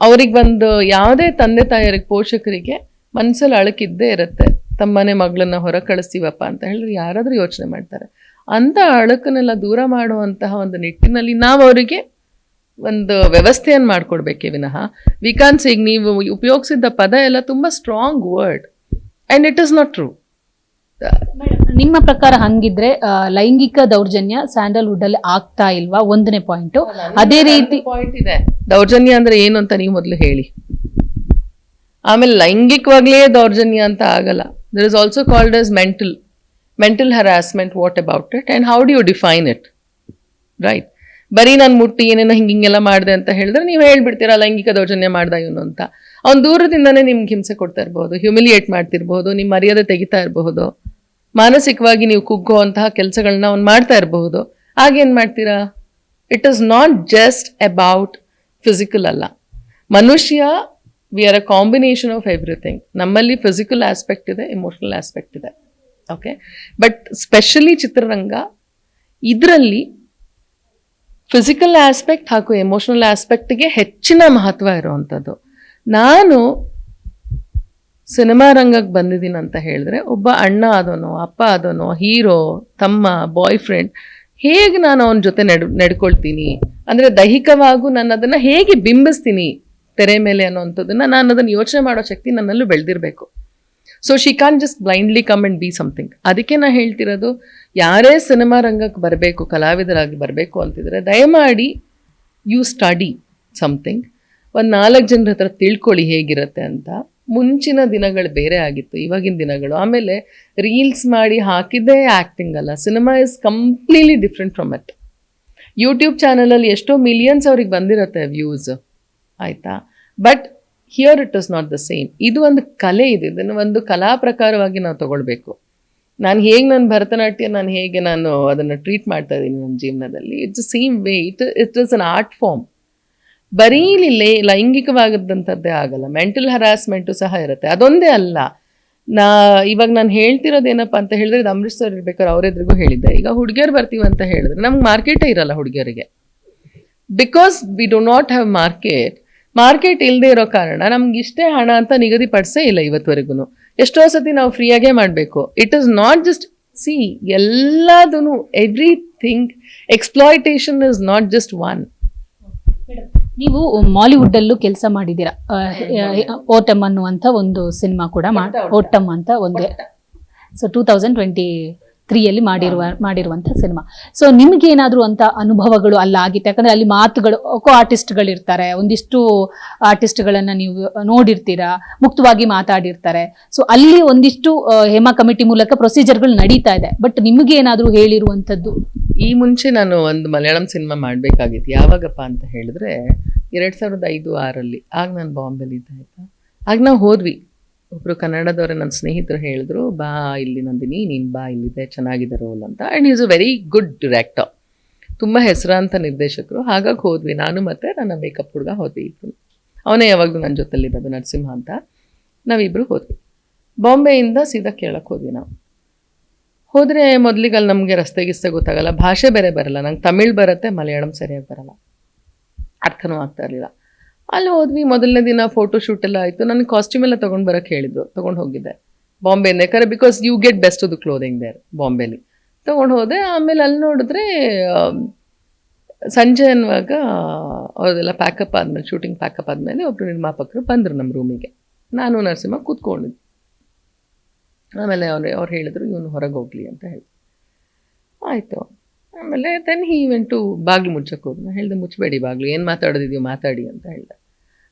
ಅವ್ರಿಗೆ ಒಂದು ಯಾವುದೇ ತಂದೆ ತಾಯಿಯರಿಗೆ, ಪೋಷಕರಿಗೆ ಮನಸ್ಸಲ್ಲಿ ಅಳಕಿದ್ದೇ ಇರುತ್ತೆ. ತಮ್ಮನೆ ಮಗಳನ್ನ ಹೊರ ಕಳಿಸ್ತೀವಪ್ಪ ಅಂತ ಹೇಳಿದ್ರೆ ಯಾರಾದರೂ ಯೋಚನೆ ಮಾಡ್ತಾರೆ. ಅಂಥ ಅಳಕನ್ನೆಲ್ಲ ದೂರ ಮಾಡುವಂತಹ ಒಂದು ನಿಟ್ಟಿನಲ್ಲಿ ನಾವು ಅವರಿಗೆ ಒಂದು ವ್ಯವಸ್ಥೆಯನ್ನು ಮಾಡ್ಕೊಡ್ಬೇಕೇ ವಿನಃ ವಿಕಾನ್ಸ್ ಈಗ ನೀವು ಉಪಯೋಗಿಸಿದ್ದ ಪದ ಎಲ್ಲ ತುಂಬ strong word and it is not true. ನಿಮ್ಮ ಪ್ರಕಾರ ಹಂಗಿದ್ರೆ ಲೈಂಗಿಕ ದೌರ್ಜನ್ಯ ಸ್ಯಾಂಡಲ್ವುಡ್ ಅಲ್ಲಿ ಆಗ್ತಾ ಇಲ್ವಾ? ಒಂದನೇ ಪಾಯಿಂಟ್. ಅದೇ ರೀತಿ ಪಾಯಿಂಟ್ ಇದೆ, ದೌರ್ಜನ್ಯ ಅಂದ್ರೆ ಏನು ಅಂತ ನೀವು ಮೊದಲು ಹೇಳಿ. ಆಮೇಲೆ ಲೈಂಗಿಕವಾಗ್ಲೇ ದೌರ್ಜನ್ಯ ಅಂತ ಆಗಲ್ಲ. There is also called as mental harassment. What about it and how do you define it? Right. ಬರೀ ನಾನು ಮುಟ್ಟಿ ಏನೇನೋ ಹಿಂಗೆಲ್ಲ ಮಾಡಿದೆ ಅಂತ ಹೇಳಿದ್ರೆ ನೀವು ಹೇಳ್ಬಿಡ್ತೀರಾ ಲೈಂಗಿಕ ದೌರ್ಜನ್ಯ ಮಾಡ್ದ ಇವನು ಅಂತ. ಅವ್ನು ದೂರದಿಂದನೇ ನಿಮ್ಗೆ ಹಿಂಸೆ ಕೊಡ್ತಾ ಇರ್ಬೋದು, ಹ್ಯುಮಿಲಿಯೇಟ್ ಮಾಡ್ತಿರ್ಬಹುದು, ನಿಮ್ಮ ಮರ್ಯಾದೆ ತೆಗಿತಾ ಇರಬಹುದು, ಮಾನಸಿಕವಾಗಿ ನೀವು ಕುಗ್ಗುವಂತಹ ಕೆಲಸಗಳನ್ನ ಅವ್ನು ಮಾಡ್ತಾ ಇರಬಹುದು. ಆಗೇನು ಮಾಡ್ತೀರಾ? It is not just about physical ಅಲ್ಲ. ಮನುಷ್ಯ we are a combination of everything. ನಮ್ಮಲ್ಲಿ ಫಿಸಿಕಲ್ ಆಸ್ಪೆಕ್ಟ್ ಇದೆ, ಇಮೋಷನಲ್ ಆಸ್ಪೆಕ್ಟ್ ಇದೆ. ಓಕೆ, ಬಟ್ ಸ್ಪೆಷಲಿ ಚಿತ್ರರಂಗ ಇದರಲ್ಲಿ ಫಿಸಿಕಲ್ ಆಸ್ಪೆಕ್ಟ್ ಹಾಗೂ ಎಮೋಷನಲ್ ಆಸ್ಪೆಕ್ಟ್ಗೆ ಹೆಚ್ಚಿನ ಮಹತ್ವ ಇರುವಂಥದ್ದು. ನಾನು ಸಿನಿಮಾ ರಂಗಕ್ಕೆ ಬಂದಿದ್ದೀನಿ ಅಂತ ಹೇಳಿದ್ರೆ, ಒಬ್ಬ ಅಣ್ಣ ಆದವನೋ, ಅಪ್ಪ ಆದವನೋ, ಹೀರೋ, ತಮ್ಮ, ಬಾಯ್ ಫ್ರೆಂಡ್, ಹೇಗೆ ನಾನು ಅವನ ಜೊತೆ ನಡ್ಕೊಳ್ತೀನಿ ಅಂದರೆ ದೈಹಿಕವಾಗೂ ನಾನು ಅದನ್ನು ಹೇಗೆ ಬಿಂಬಿಸ್ತೀನಿ ತೆರೆ ಮೇಲೆ ಅನ್ನೋವಂಥದ್ದನ್ನು ನಾನು ಅದನ್ನು ಯೋಚನೆ ಮಾಡೋ ಶಕ್ತಿ ನನ್ನಲ್ಲೂ ಬೆಳೆದಿರಬೇಕು. So she can just blindly come and be something. ಅದಕ್ಕೆ ನಾನು ಹೇಳ್ತಿರೋದು, ಯಾರೇ ಸಿನಿಮಾ ರಂಗಕ್ಕೆ ಬರಬೇಕು, ಕಲಾವಿದರಾಗಿ ಬರಬೇಕು ಅಂತಿದ್ರೆ ದಯಮಾಡಿ ಯು ಸ್ಟಡಿ ಸಮಥಿಂಗ್. ಒಂದು 4 ಜನರ ಹತ್ರ ತಿಳ್ಕೊಳ್ಳಿ ಹೇಗಿರುತ್ತೆ ಅಂತ. ಮುಂಚಿನ ದಿನಗಳು ಬೇರೆ ಆಗಿತ್ತು, ಇವಾಗಿನ ದಿನಗಳು. ಆಮೇಲೆ ರೀಲ್ಸ್ ಮಾಡಿ ಹಾಕಿದ್ದೇ ಆ್ಯಕ್ಟಿಂಗ್ ಅಲ್ಲ. Cinema is completely different from it. YouTube ಚಾನಲಲ್ಲಿ ಎಷ್ಟೋ ಮಿಲಿಯನ್ಸ್ ಅವ್ರಿಗೆ ಬಂದಿರುತ್ತೆ ವ್ಯೂಸ್, ಆಯಿತಾ. But here it is not the same. ಇದು ಒಂದು ಕಲೆ ಇದೆ, ಇದನ್ನು ಒಂದು ಕಲಾ ಪ್ರಕಾರವಾಗಿ ನಾವು ತಗೊಳ್ಬೇಕು. ನಾನು ಹೇಗೆ ನನ್ನ ಭರತನಾಟ್ಯ ನಾನು ಹೇಗೆ ನಾನು ಅದನ್ನು ಟ್ರೀಟ್ ಮಾಡ್ತಾ ಇದ್ದೀನಿ ನನ್ನ ಜೀವನದಲ್ಲಿ, it's same way. It is an art form. ಬರೀ ಲೈಂಗಿಕವಾಗದಂಥದ್ದೇ ಆಗಲ್ಲ, ಮೆಂಟಲ್ ಹರಾಸ್ಮೆಂಟು ಸಹ ಇರುತ್ತೆ. ಅದೊಂದೇ ಅಲ್ಲ, ಇವಾಗ ನಾನು ಹೇಳ್ತಿರೋದೇನಪ್ಪ ಅಂತ ಹೇಳಿದ್ರೆ, ಇದು ಅಂಬರೀಶ್ ಸರ್ ಇರ್ಬೇಕಾದ್ರೆ ಅವರೆದ್ರಿಗೂ ಹೇಳಿದ್ದೆ. ಈಗ ಹುಡುಗಿಯರು ಬರ್ತೀವಿ ಅಂತ ಹೇಳಿದ್ರೆ ನಮ್ಗೆ ಮಾರ್ಕೆಟೇ ಇರಲ್ಲ ಹುಡುಗಿಯರಿಗೆ, because we do not have market ಇಲ್ಲದೆ ಇರೋ ಕಾರಣ ನಮ್ಗೆ ಇಷ್ಟೇ ಹಣ ಅಂತ ನಿಗದಿಪಡಿಸೇ ಇಲ್ಲ ಇವತ್ತುವರೆಗೂ. ಎಷ್ಟೋ ಸತಿ ನಾವು ಫ್ರೀಯಾಗೇ ಮಾಡಬೇಕು. ಇಟ್ ಇಸ್ ನಾಟ್ ಜಸ್ಟ್ ಎಲ್ಲದೂ everything. Exploitation is not just one. ನೀವು ಮಾಲಿವುಡ್ ಅಲ್ಲೂ ಕೆಲಸ ಮಾಡಿದ್ದೀರಾ. ಓಟಮ್ ಅನ್ನುವಂಥ ಒಂದು ಸಿನಿಮಾ ಕೂಡ ಓಟಮ್ ಅಂತ ಒಂದು, ಸೊ 2023 ಮಾಡಿರುವಂಥ ಸಿನಿಮಾ. ಸೊ ನಿಮ್ಗೆ ಏನಾದ್ರು ಅಂತ ಅನುಭವಗಳು ಅಲ್ಲ ಆಗಿತ್ತು? ಯಾಕಂದ್ರೆ ಅಲ್ಲಿ ಮಾತುಗಳು ಆರ್ಟಿಸ್ಟ್ಗಳು ಇರ್ತಾರೆ, ಒಂದಿಷ್ಟು ಆರ್ಟಿಸ್ಟ್ಗಳನ್ನ ನೀವು ನೋಡಿರ್ತೀರಾ, ಮುಕ್ತವಾಗಿ ಮಾತಾಡಿರ್ತಾರೆ. ಸೊ ಅಲ್ಲಿ ಒಂದಿಷ್ಟು ಹೇಮಾ ಕಮಿಟಿ ಮೂಲಕ ಪ್ರೊಸೀಜರ್ಗಳು ನಡೀತಾ ಇದೆ. ಬಟ್ ನಿಮ್ಗೆ ಏನಾದ್ರು ಹೇಳಿರುವಂಥದ್ದು? ಈ ಮುಂಚೆ ನಾನು ಒಂದು ಮಲಯಾಳಂ ಸಿನಿಮಾ ಮಾಡಬೇಕಾಗಿತ್ತು. ಯಾವಾಗಪ್ಪ ಅಂತ ಹೇಳಿದ್ರೆ 2005-6 ಆಗ ನಾನು ಬಾಂಬೆಲಿ ಇದ್ದೆ. ಆಯಿತಾ, ಆಗ ನಾವು ಹೋದ್ವಿ. ಒಬ್ಬರು ಕನ್ನಡದವರೇ ನನ್ನ ಸ್ನೇಹಿತರು ಹೇಳಿದ್ರು, ಬಾ ಇಲ್ಲಿ ನಂದಿನಿ, ನೀನು ಬಾ, ಇಲ್ಲಿದೆ, ಚೆನ್ನಾಗಿದೆ ರೋಲ್ ಅಂತ. And is a very good director, ತುಂಬ ಹೆಸರಾಂತ ನಿರ್ದೇಶಕರು. ಹಾಗಾಗಿ ಹೋದ್ವಿ, ನಾನು ಮತ್ತು ನನ್ನ ಮೇಕಪ್ ಹುಡುಗ ಹೋದ್ವಿ ಇಬ್ಬರು. ಅವನೇ ಯಾವಾಗಲೂ ನನ್ನ ಜೊತೆಲಿರೋದು, ನರಸಿಂಹ ಅಂತ. ನಾವಿಬ್ಬರು ಹೋದ್ವಿ. ಬಾಂಬೆಯಿಂದ ಸೀದಾ ಕೇಳಕ್ಕೆ ಹೋದ್ವಿ ನಾವು. ಹೋದರೆ ಮೊದಲಿಗೆ ಅಲ್ಲಿ ನಮಗೆ ರಸ್ತೆ ಗೊತ್ತಾಗಲ್ಲ, ಭಾಷೆ ಬೇರೆ ಬರಲ್ಲ. ನಂಗೆ ತಮಿಳ್ ಬರುತ್ತೆ, ಮಲಯಾಳಂ ಸರಿಯಾಗಿ ಬರಲ್ಲ, ಅರ್ಥನೂ ಆಗ್ತಾ ಇರಲಿಲ್ಲ. ಅಲ್ಲಿ ಹೋದ್ವಿ. ಮೊದಲನೇ ದಿನ ಫೋಟೋ ಶೂಟ್ ಎಲ್ಲ ಆಯಿತು. ನನಗೆ ಕಾಸ್ಟ್ಯೂಮ್ ಎಲ್ಲ ತೊಗೊಂಡು ಬರೋಕ್ಕೆ ಹೇಳಿದ್ರು, ತೊಗೊಂಡು ಹೋಗಿದ್ದೆ ಬಾಂಬೆಯಿಂದ. ಯಾಕಂದರೆ because you get best of the clothing there ಬಾಂಬೆಲಿ. ತೊಗೊಂಡು ಹೋದೆ. ಆಮೇಲೆ ಅಲ್ಲಿ ನೋಡಿದ್ರೆ ಸಂಜೆ ಅನ್ನುವಾಗ ಅವ್ರದೆಲ್ಲ ಪ್ಯಾಕಪ್ ಆದಮೇಲೆ, ಶೂಟಿಂಗ್ ಪ್ಯಾಕಪ್ ಆದಮೇಲೆ ಒಬ್ಬರು ನಿರ್ಮಾಪಕರು ಬಂದರು ನಮ್ಮ ರೂಮಿಗೆ. ನಾನು ನರಸಿಂಹ ಕೂತ್ಕೊಂಡಿದ್ದೆ. ಆಮೇಲೆ ಅವ್ರು ಹೇಳಿದ್ರು, ಇವನು ಹೊರಗೆ ಹೋಗಲಿ ಅಂತ ಹೇಳಿ. ಆಯಿತು. ಆಮೇಲೆ ದೆನ್ ಹಿ ಇವೆಂಟು ಬಾಗಿಲು ಮುಚ್ಚಕ್ಕೆ ಹೋದ್ರು. ನಾನು ಹೇಳಿದೆ, ಮುಚ್ಚಬೇಡಿ ಬಾಗಿಲು, ಏನು ಮಾತಾಡೋದಿದೆಯೋ ಮಾತಾಡಿ ಅಂತ ಹೇಳಿದೆ.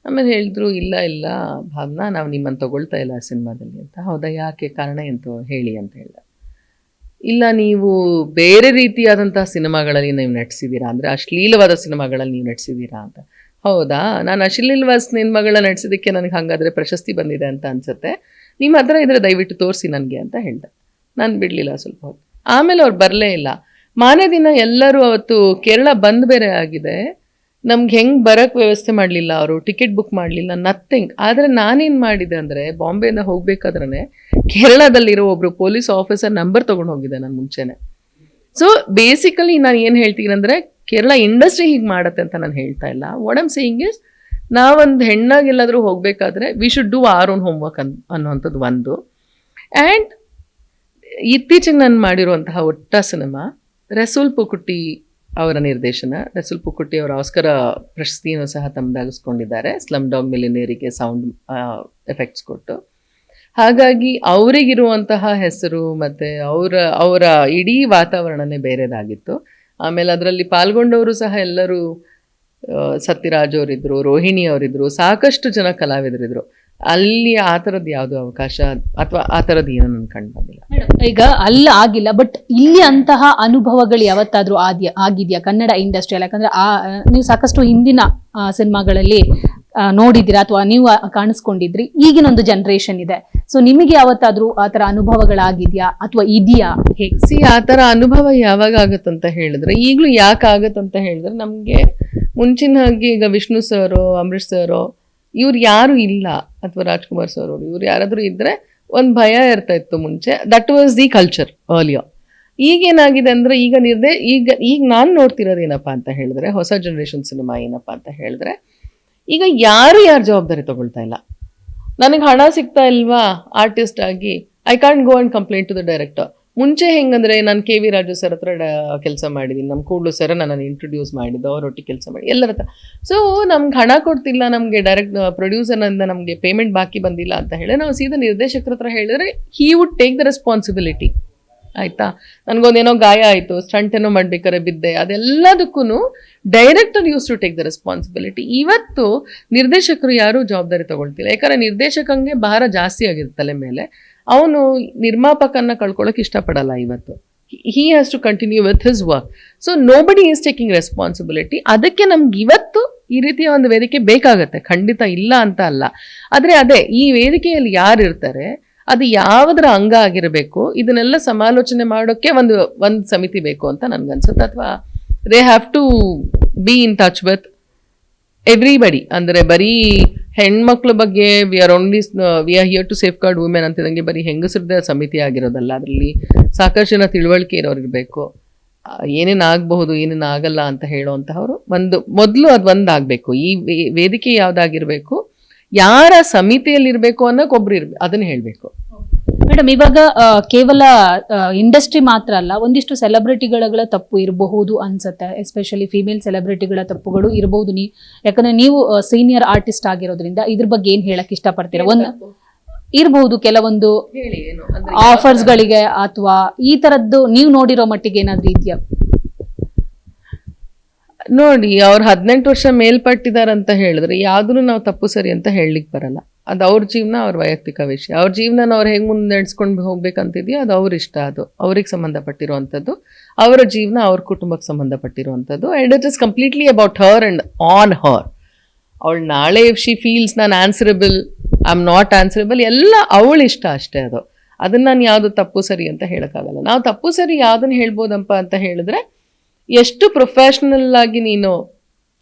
ಆಮೇಲೆ ಹೇಳಿದ್ರು, ಇಲ್ಲ ಭಾವನಾ, ನಾವು ನಿಮ್ಮನ್ನು ತೊಗೊಳ್ತಾ ಇಲ್ಲ ಆ ಸಿನಿಮಾದಲ್ಲಿ ಅಂತ. ಹೌದಾ, ಯಾಕೆ, ಕಾರಣ ಎಂತ ಹೇಳಿ ಅಂತ ಹೇಳಿದೆ. ಇಲ್ಲ, ನೀವು ಬೇರೆ ರೀತಿಯಾದಂತಹ ಸಿನಿಮಾಗಳಲ್ಲಿ ನೀವು ನಟಿಸಿದ್ದೀರಾ, ಅಂದರೆ ಅಶ್ಲೀಲವಾದ ಸಿನಿಮಾಗಳಲ್ಲಿ ನೀವು ನಟಿಸಿದ್ದೀರಾ ಅಂತ. ಹೌದಾ, ನಾನು ಅಶ್ಲೀಲವಾದ ಸಿನಿಮಾಗಳ ನಟಿಸಿದ್ದಕ್ಕೆ ನನಗೆ ಹಾಗಾದರೆ ಪ್ರಶಸ್ತಿ ಬಂದಿದೆ ಅಂತ ಅನಿಸುತ್ತೆ, ನಿಮ್ಮ ಹತ್ರ ಇದ್ರೆ ದಯವಿಟ್ಟು ತೋರಿಸಿ ನನಗೆ ಅಂತ ಹೇಳಿದೆ. ನಾನು ಬಿಡಲಿಲ್ಲ ಸ್ವಲ್ಪ ಹೊತ್ತು. ಆಮೇಲೆ ಅವ್ರು ಬರಲೇ ಇಲ್ಲ. ಮಾರನೇ ದಿನ ಎಲ್ಲರೂ, ಅವತ್ತು ಕೇರಳ ಬಂದ್ ಬೇರೆ ಆಗಿದೆ, ನಮ್ಗೆ ಹೆಂಗೆ ಬರೋಕ್ಕೆ ವ್ಯವಸ್ಥೆ ಮಾಡಲಿಲ್ಲ ಅವರು, ಟಿಕೆಟ್ ಬುಕ್ ಮಾಡಲಿಲ್ಲ, ನಥಿಂಗ್. ಆದರೆ ನಾನೇನು ಮಾಡಿದೆ ಅಂದರೆ, ಬಾಂಬೆಯಿಂದ ಹೋಗ್ಬೇಕಾದ್ರೆ ಕೇರಳದಲ್ಲಿರೋ ಒಬ್ಬರು ಪೊಲೀಸ್ ಆಫೀಸರ್ ನಂಬರ್ ತೊಗೊಂಡು ಹೋಗಿದ್ದೆ ನಾನು ಮುಂಚೆನೆ. ಸೊ ಬೇಸಿಕಲಿ ನಾನು ಏನು ಹೇಳ್ತೀನಿ ಅಂದರೆ, ಕೇರಳ ಇಂಡಸ್ಟ್ರಿ ಹೀಗೆ ಮಾಡುತ್ತೆ ಅಂತ ನಾನು ಹೇಳ್ತಾ ಇಲ್ಲ. ವಾಟ್ ಐಮ್ ಸೇಯಿಂಗ್ ಇಸ್, ನಾವೊಂದು ಹೆಣ್ಣಾಗಿ ಎಲ್ಲಾದರೂ ಹೋಗಬೇಕಾದ್ರೆ we should do or own homework ಅನ್ನುವಂಥದ್ದು ಒಂದು. ಆ್ಯಂಡ್ ಇತ್ತೀಚೆಗೆ ನಾನು ಮಾಡಿರುವಂತಹ ಒಟ್ಟ ಸಿನಿಮಾ ರಸೂಲ್ ಪುಕುಟ್ಟಿ ಅವರ ನಿರ್ದೇಶನ. ರಸೂಲ್ ಪುಕುಟ್ಟಿ ಅವರ ಆಸ್ಕರ ಪ್ರಶಸ್ತಿಯನ್ನು ಸಹ ತಮ್ಮದಾಗಿಸ್ಕೊಂಡಿದ್ದಾರೆ, ಸ್ಲಮ್ ಡಾಗ್ ಮಿಲಿಯನೇರಿಗೆ ಸೌಂಡ್ ಎಫೆಕ್ಟ್ಸ್ ಕೊಟ್ಟು. ಹಾಗಾಗಿ ಅವರಿಗಿರುವಂತಹ ಹೆಸರು ಮತ್ತು ಅವರ ಇಡೀ ವಾತಾವರಣನೇ ಬೇರೆದಾಗಿತ್ತು. ಆಮೇಲೆ ಅದರಲ್ಲಿ ಪಾಲ್ಗೊಂಡವರು ಸಹ ಎಲ್ಲರೂ ಸತ್ಯರಾಜ್ ಅವರಿದ್ದರು, ರೋಹಿಣಿ ಅವರಿದ್ದರು, ಸಾಕಷ್ಟು ಜನ ಕಲಾವಿದರಿದ್ದರು. ಅಲ್ಲಿ ಆ ಥರದ್ದು ಯಾವುದೋ ಅವಕಾಶ ಅಥವಾ ಆ ಥರದ್ದು ಏನೋ ನನ್ನ ಕಂಡು ಬಂದಿಲ್ಲ. ಈಗ ಅಲ್ಲಿ ಆಗಿಲ್ಲ, ಬಟ್ ಇಲ್ಲಿ ಅಂತಹ ಅನುಭವಗಳು ಯಾವತ್ತಾದ್ರೂ ಆಗಿದೆಯಾ ಕನ್ನಡ ಇಂಡಸ್ಟ್ರಿಯಲ್ಲಿ? ಯಾಕಂದ್ರೆ ನೀವು ಸಾಕಷ್ಟು ಹಿಂದಿನ ಸಿನಿಮಾಗಳಲ್ಲಿ ನೋಡಿದ್ದೀರಾ ಅಥವಾ ನೀವು ಕಾಣಿಸ್ಕೊಂಡಿದ್ರಿ. ಈಗಿನೊಂದು ಜನರೇಷನ್ ಇದೆ, ಸೊ ನಿಮಗೆ ಯಾವತ್ತಾದ್ರೂ ಆ ಥರ ಅನುಭವಗಳಾಗಿದೆಯಾ ಅಥವಾ ಇದೆಯಾ? ಹೇಗೆ ಆ ಥರ ಅನುಭವ ಯಾವಾಗ ಆಗುತ್ತಂತ ಹೇಳಿದ್ರೆ, ಈಗಲೂ ಯಾಕೆ ಆಗುತ್ತಂತ ಹೇಳಿದ್ರೆ, ನಮಗೆ ಮುಂಚಿನ ಹಾಗೆ ಈಗ ವಿಷ್ಣು ಸರೋ, ಅಂಬರೀಶ್ ಸರೋ ಇವ್ರು ಯಾರು ಇಲ್ಲ, ಅಥವಾ ರಾಜ್ಕುಮಾರ್ ಸರ್ ಅವರು, ಇವ್ರು ಯಾರಾದರೂ ಇದ್ದರೆ ಒಂದು ಭಯ ಇರ್ತಾ ಇತ್ತು ಮುಂಚೆ. That was the culture earlier. ಈಗೇನಾಗಿದೆ ಅಂದರೆ, ಈಗ ನಾನು ನೋಡ್ತಿರೋದು ಏನಪ್ಪ ಅಂತ ಹೇಳಿದ್ರೆ, ಹೊಸ ಜನ್ರೇಷನ್ ಸಿನಿಮಾ ಏನಪ್ಪ ಅಂತ ಹೇಳಿದ್ರೆ, ಈಗ ಯಾರು ಜವಾಬ್ದಾರಿ ತಗೊಳ್ತಾ ಇಲ್ಲ. ನನಗೆ ಹಣ ಸಿಗ್ತಾ ಇಲ್ವಾ ಆರ್ಟಿಸ್ಟ್ ಆಗಿ, I can't go and complaint to the director. ಮುಂಚೆ ಹೆಂಗಂದರೆ, ನಾನು KV ರಾಜು ಸರ್ ಹತ್ರ ಕೆಲಸ ಮಾಡಿದ್ದೀನಿ, ನಮ್ಮ ಕೂಡ್ಲು ಸರ್ ನನ್ನನ್ನು ಇಂಟ್ರೊಡ್ಯೂಸ್ ಮಾಡಿದ್ದು, ಅವರೊಟ್ಟಿಗೆ ಕೆಲಸ ಮಾಡಿ ಎಲ್ಲರ ಹತ್ರ. ಸೊ ನಮ್ಗೆ ಹಣ ಕೊಡ್ತಿಲ್ಲ, ನಮಗೆ ಪ್ರೊಡ್ಯೂಸರ್ನಿಂದ ನಮಗೆ ಪೇಮೆಂಟ್ ಬಾಕಿ ಬಂದಿಲ್ಲ ಅಂತ ಹೇಳಿ ನಾವು ಸೀದಾ ನಿರ್ದೇಶಕರ ಹತ್ರ ಹೇಳಿದ್ರೆ, he would take the responsibility. ಆಯಿತಾ, ನನಗೊಂದೇನೋ ಗಾಯ ಆಯಿತು, ಸ್ಟಂಟ್ ಏನೋ ಮಾಡ್ಬೇಕಾದ್ರೆ ಬಿದ್ದೆ, ಅದೆಲ್ಲದಕ್ಕೂ director used to take the responsibility. ಇವತ್ತು ನಿರ್ದೇಶಕರು ಯಾರೂ ಜವಾಬ್ದಾರಿ ತಗೊಳ್ತಿಲ್ಲ. ಯಾಕಂದರೆ ನಿರ್ದೇಶಕಂಗೆ ಭಾರ ಜಾಸ್ತಿ ಆಗಿದೆ ತಲೆ ಮೇಲೆ. ಅವನು ನಿರ್ಮಾಪಕನ್ನ ಕಳ್ಕೊಳ್ಳೋಕೆ ಇಷ್ಟಪಡಲ್ಲ ಇವತ್ತು. he has to continue with his work. So nobody is taking responsibility. ಅದಕ್ಕೆ ನಮ್ಗೆ ಇವತ್ತು ಈ ರೀತಿಯ ಒಂದು ವೇದಿಕೆ ಬೇಕಾಗತ್ತೆ, ಖಂಡಿತ ಇಲ್ಲ ಅಂತ ಅಲ್ಲ. ಆದ್ರೆ ಅದೇ ಈ ವೇದಿಕೆಯಲ್ಲಿ ಯಾರು ಇರ್ತಾರೆ, ಅದು ಯಾವುದರ ಅಂಗ ಆಗಿರಬೇಕು, ಇದನ್ನೆಲ್ಲ ಸಮಾಲೋಚನೆ ಮಾಡೋಕ್ಕೆ ಒಂದು ಸಮಿತಿ ಬೇಕು ಅಂತ ನನ್ಗನ್ಸುತ್ತೆ. ಅಥವಾ they have to be in touch with everybody. ಅಂದ್ರೆ ಬರೀ ಹೆಣ್ಮಕ್ಳ ಬಗ್ಗೆ we are here to safeguard women ಅಂತಿದಂಗೆ ಬರೀ ಹೆಂಗಸರದ ಸಮಿತಿ ಆಗಿರೋದಲ್ಲ, ಅದರಲ್ಲಿ ಸಾಕಷ್ಟು ಜನ ತಿಳುವಳಿಕೆ ಇರೋರು ಇರಬೇಕು. ಏನೇನು ಆಗಬಹುದು ಏನೇನು ಆಗಲ್ಲ ಅಂತ ಹೇಳೋವಂತಹವ್ರು ಮೊದಲು ಅದು ಒಂದಾಗಬೇಕು. ಈ ವೇದಿಕೆ ಯಾವ್ದಾಗಿರ್ಬೇಕು, ಯಾರ ಸಮಿತಿಯಲ್ಲಿ ಇರಬೇಕು ಅನ್ನೋಕೊಬ್ರು ಇರ್ಬೇಕು, ಅದನ್ನ ಹೇಳಬೇಕು. ಮೇಡಮ್, ಇವಾಗ ಕೇವಲ ಇಂಡಸ್ಟ್ರಿ ಮಾತ್ರ ಅಲ್ಲ, ಒಂದಿಷ್ಟು ಸೆಲೆಬ್ರಿಟಿಗಳ ತಪ್ಪು ಇರಬಹುದು ಅನ್ಸುತ್ತೆ. ಎಸ್ಪೆಷಲಿ ಫಿಮೇಲ್ ಸೆಲೆಬ್ರಿಟಿಗಳ ತಪ್ಪುಗಳು ಇರಬಹುದು. ಯಾಕಂದ್ರೆ ನೀವು ಸೀನಿಯರ್ ಆರ್ಟಿಸ್ಟ್ ಆಗಿರೋದ್ರಿಂದ ಇದ್ರ ಬಗ್ಗೆ ಏನ್ ಹೇಳಕ್ ಇಷ್ಟಪಡ್ತೀರಾ? ಇರಬಹುದು ಕೆಲವೊಂದು ಆಫರ್ಸ್ ಗಳಿಗೆ ಅಥವಾ ಈ ತರದ್ದು ನೀವು ನೋಡಿರೋ ಮಟ್ಟಿಗೆ ಏನಾದ್ರೂ ಇದೆಯಾ? ನೋಡಿ, ಅವ್ರು 18 ವರ್ಷ ಮೇಲ್ಪಟ್ಟಿದಾರಂತ ಹೇಳಿದ್ರೆ ಯಾವ್ದನ್ನು ನಾವು ತಪ್ಪು ಸರಿ ಅಂತ ಹೇಳಲಿಕ್ಕೆ ಬರಲ್ಲ. ಅದು ಅವ್ರ ಜೀವನ, ಅವ್ರ ವೈಯಕ್ತಿಕ ವಿಷಯ. ಅವ್ರ ಜೀವನ ಅವ್ರು ಹೆಂಗ್ ಮುಂದೆ ನಡೆಸ್ಕೊಂಡು ಹೋಗ್ಬೇಕಂತಿದೆಯೋ ಅದು ಅವ್ರ ಇಷ್ಟ, ಅದು ಅವ್ರಿಗೆ ಸಂಬಂಧಪಟ್ಟಿರುವಂಥದ್ದು, ಅವರ ಜೀವನ ಅವ್ರ ಕುಟುಂಬಕ್ಕೆ ಸಂಬಂಧಪಟ್ಟಿರುವಂಥದ್ದು. And it is completely about her and on her. ಅವಳು ನಾಳೆ ಇಫ್ ಶಿ ಫೀಲ್ಸ್ ನಾನು answerable, I am not answerable, ಎಲ್ಲ ಅವಳ ಇಷ್ಟ ಅಷ್ಟೇ. ಅದನ್ನ ನಾನು ಯಾವುದು ತಪ್ಪು ಸರಿ ಅಂತ ಹೇಳೋಕ್ಕಾಗಲ್ಲ. ನಾವು ತಪ್ಪು ಸರಿ ಯಾವ್ದನ್ನ ಹೇಳ್ಬೋದಪ್ಪ ಅಂತ ಹೇಳಿದ್ರೆ, ಎಷ್ಟು ಪ್ರೊಫೆಷ್ನಲ್ ಆಗಿ ನೀನು